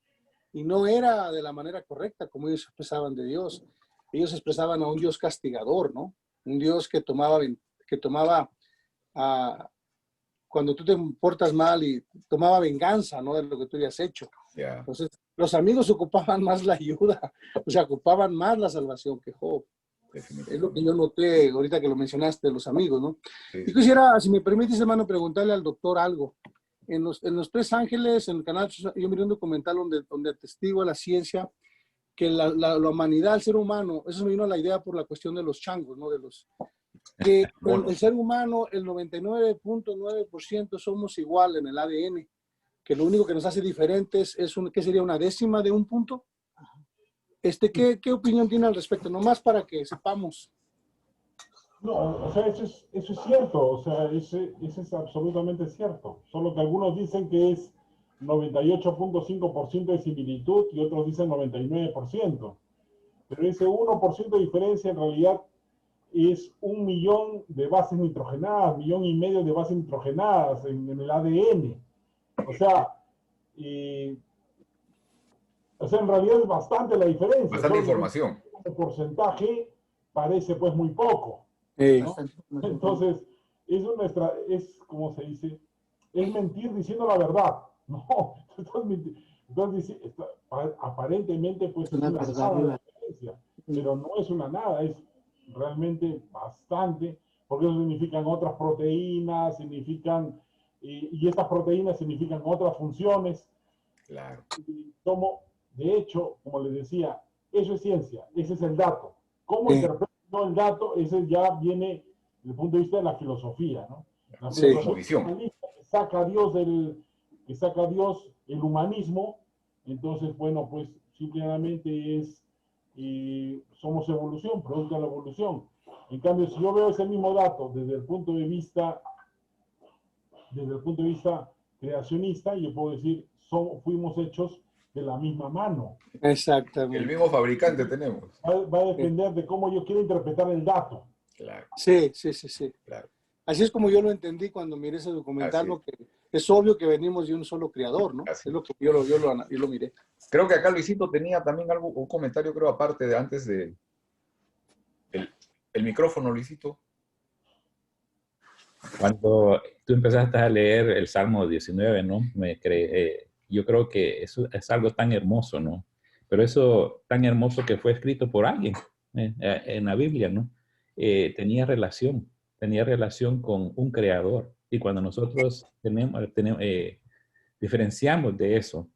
y no era de la manera correcta como ellos expresaban de Dios. Ellos expresaban a un Dios castigador, ¿no? Un Dios que tomaba cuando tú te portas mal y tomaba venganza, ¿no? De lo que tú habías hecho. Yeah. Entonces, los amigos ocupaban más la ayuda, o sea, ocupaban más la salvación que Job. Es lo que yo noté ahorita que lo mencionaste, de los amigos, ¿no? Sí. Y quisiera, si me permites, hermano, preguntarle al doctor algo. En los Tres Ángeles, en el canal, yo miré un documental donde atestigua la ciencia que la humanidad, el ser humano, eso me vino a la idea por la cuestión de los changos, ¿no? Que el ser humano, el 99.9% somos igual en el ADN, que lo único que nos hace diferentes ¿qué sería? ¿Una décima de un punto? ¿Qué opinión tiene al respecto? Nomás para que sepamos. No, o sea, eso es cierto, o sea, eso es absolutamente cierto. Solo que algunos dicen que es 98.5% de similitud y otros dicen 99%. Pero ese 1% de diferencia en realidad es 1 millón de bases nitrogenadas, 1,5 millones de bases nitrogenadas en el ADN. O sea, en realidad es bastante la diferencia. Bastante información. El porcentaje parece pues muy poco, ¿no? Entonces, es como se dice, es mentir diciendo la verdad. No, entonces aparentemente pues es una nada la diferencia, pero no es una nada, es realmente bastante, porque eso significan otras proteínas, y estas proteínas significan otras funciones. Claro. De hecho, como les decía, eso es ciencia, ese es el dato. ¿Cómo interpreto el dato? Ese ya viene desde el punto de vista de la filosofía, ¿no? La filosofía que saca a Dios el humanismo. Entonces, bueno, pues simplemente somos evolución, producto de la evolución. En cambio, si yo veo ese mismo dato desde el punto de vista creacionista, yo puedo decir, fuimos hechos de la misma mano. Exactamente. El mismo fabricante tenemos. Va a depender de cómo yo quiero interpretar el dato. Claro. Sí. Claro. Así es como yo lo entendí cuando miré ese documental, ¿no? Que es obvio que venimos de un solo creador, ¿no? Así. Es lo que yo lo miré. Creo que acá Luisito tenía también un comentario, creo, aparte de antes de el micrófono, Luisito. Cuando tú empezaste a leer el Salmo 19, ¿no? Yo creo que eso es algo tan hermoso, ¿no? Pero eso tan hermoso que fue escrito por alguien en la Biblia, ¿no? Tenía relación con un creador. Y cuando nosotros diferenciamos de eso,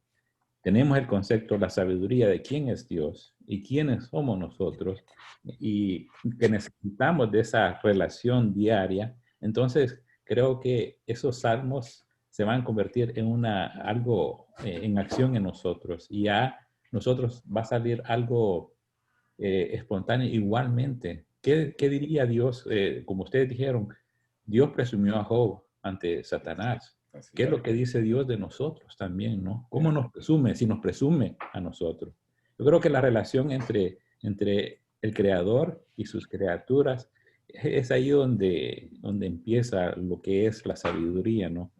tenemos el concepto, la sabiduría de quién es Dios y quiénes somos nosotros, y que necesitamos de esa relación diaria. Entonces, creo que esos salmos se van a convertir en algo en acción en nosotros, y a nosotros va a salir algo espontáneo igualmente. ¿Qué diría Dios? Como ustedes dijeron, Dios presumió a Job ante Satanás. ¿Qué es lo que dice Dios de nosotros también, no? ¿Cómo nos presume? Si nos presume a nosotros. Yo creo que la relación entre el Creador y sus criaturas es ahí donde empieza lo que es la sabiduría, ¿no?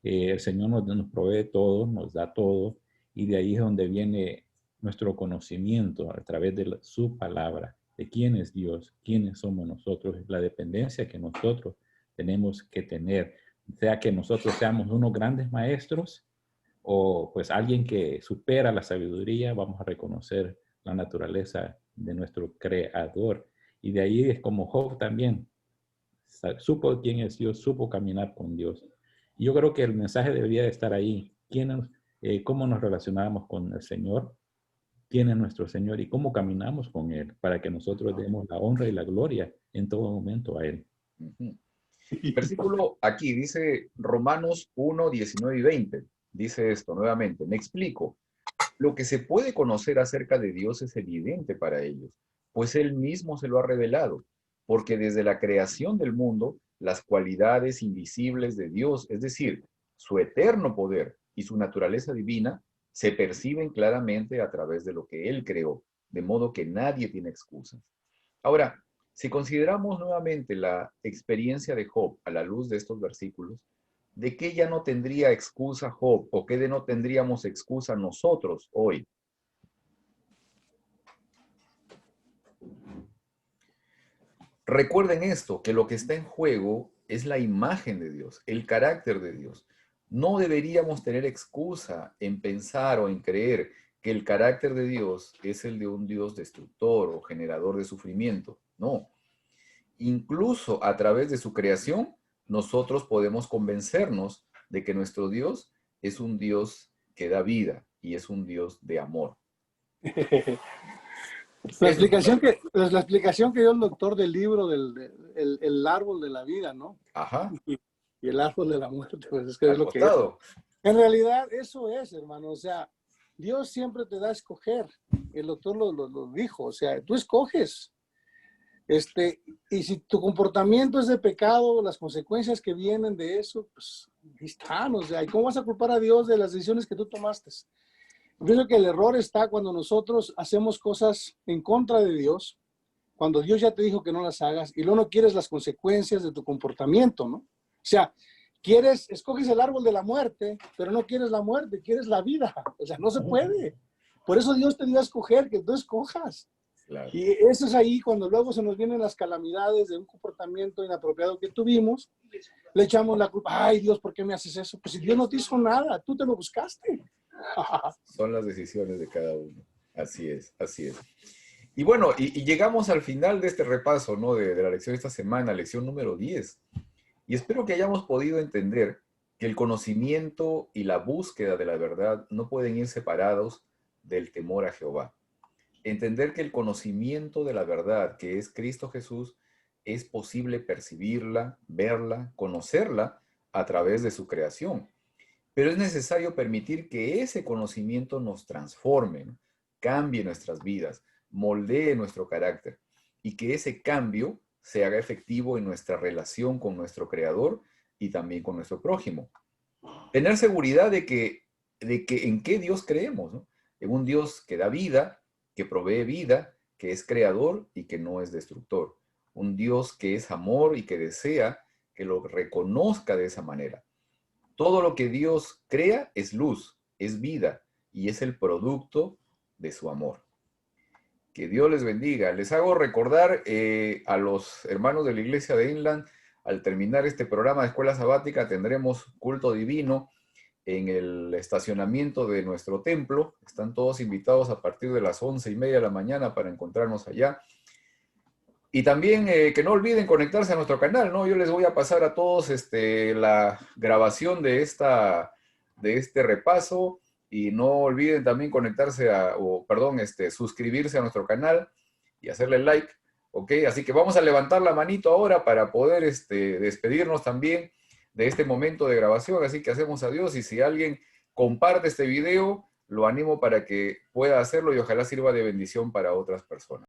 El Señor nos provee todo, nos da todo, y de ahí es donde viene nuestro conocimiento a través de su palabra, de quién es Dios, quiénes somos nosotros, la dependencia que nosotros tenemos que tener, sea que nosotros seamos unos grandes maestros o pues alguien que supera la sabiduría. Vamos a reconocer la naturaleza de nuestro Creador. Y de ahí es como Job también supo quién es Dios, supo caminar con Dios. Y yo creo que el mensaje debería de estar ahí. ¿Cómo nos relacionamos con el Señor? ¿Quién es nuestro Señor? Y cómo caminamos con Él para que nosotros demos la honra y la gloria en todo momento a Él. Versículo aquí dice Romanos 1, 19 y 20. Dice esto nuevamente. Me explico. Lo que se puede conocer acerca de Dios es evidente para ellos, pues Él mismo se lo ha revelado, porque desde la creación del mundo, las cualidades invisibles de Dios, es decir, su eterno poder y su naturaleza divina, se perciben claramente a través de lo que Él creó, de modo que nadie tiene excusas. Ahora, Si consideramos nuevamente la experiencia de Job a la luz de estos versículos, ¿de qué ya no tendría excusa Job o qué de no tendríamos excusa nosotros hoy? Recuerden esto, que lo que está en juego es la imagen de Dios, el carácter de Dios. No deberíamos tener excusa en pensar o en creer que el carácter de Dios es el de un Dios destructor o generador de sufrimiento. No. Incluso a través de su creación, nosotros podemos convencernos de que nuestro Dios es un Dios que da vida y es un Dios de amor. La explicación que dio el doctor del libro el árbol de la vida, ¿no? Ajá. Y el árbol de la muerte, pues es que es Al lo costado. que es. En realidad, eso es, hermano. O sea, Dios siempre te da a escoger. El doctor lo dijo. O sea, tú escoges. Y si tu comportamiento es de pecado, las consecuencias que vienen de eso, pues ahí están. O sea, ¿y cómo vas a culpar a Dios de las decisiones que tú tomaste? Yo pienso que el error está cuando nosotros hacemos cosas en contra de Dios, cuando Dios ya te dijo que no las hagas y luego no quieres las consecuencias de tu comportamiento, ¿no? O sea, escoges el árbol de la muerte, pero no quieres la muerte, quieres la vida. O sea, no se puede. Por eso Dios te dio a escoger, que tú escojas. Claro. Y eso es ahí cuando luego se nos vienen las calamidades de un comportamiento inapropiado que tuvimos, le echamos la culpa. Ay, Dios, ¿por qué me haces eso? Pues si Dios no te hizo nada, tú te lo buscaste. Son las decisiones de cada uno. Así es, así es. Y bueno, y llegamos al final de este repaso, ¿no? De la lección de esta semana, lección número 10. Y espero que hayamos podido entender que el conocimiento y la búsqueda de la verdad no pueden ir separados del temor a Jehová. Entender que el conocimiento de la verdad, que es Cristo Jesús, es posible percibirla, verla, conocerla a través de su creación. Pero es necesario permitir que ese conocimiento nos transforme, ¿no? Cambie nuestras vidas, moldee nuestro carácter y que ese cambio se haga efectivo en nuestra relación con nuestro Creador y también con nuestro prójimo. Tener seguridad de que en qué Dios creemos, ¿no? En un Dios que da vida, que provee vida, que es creador y que no es destructor. Un Dios que es amor y que desea que lo reconozca de esa manera. Todo lo que Dios crea es luz, es vida y es el producto de su amor. Que Dios les bendiga. Les hago recordar a los hermanos de la iglesia de Inland, al terminar este programa de Escuela Sabática tendremos culto divino en el estacionamiento de nuestro templo. Están todos invitados a partir de las 11:30 de la mañana para encontrarnos allá. Y también que no olviden conectarse a nuestro canal, ¿no? Yo les voy a pasar a todos la grabación de este repaso y no olviden también conectarse suscribirse a nuestro canal y hacerle like, ¿ok? Así que vamos a levantar la manito ahora para poder despedirnos también de este momento de grabación, así que hacemos adiós y si alguien comparte este video, lo animo para que pueda hacerlo y ojalá sirva de bendición para otras personas.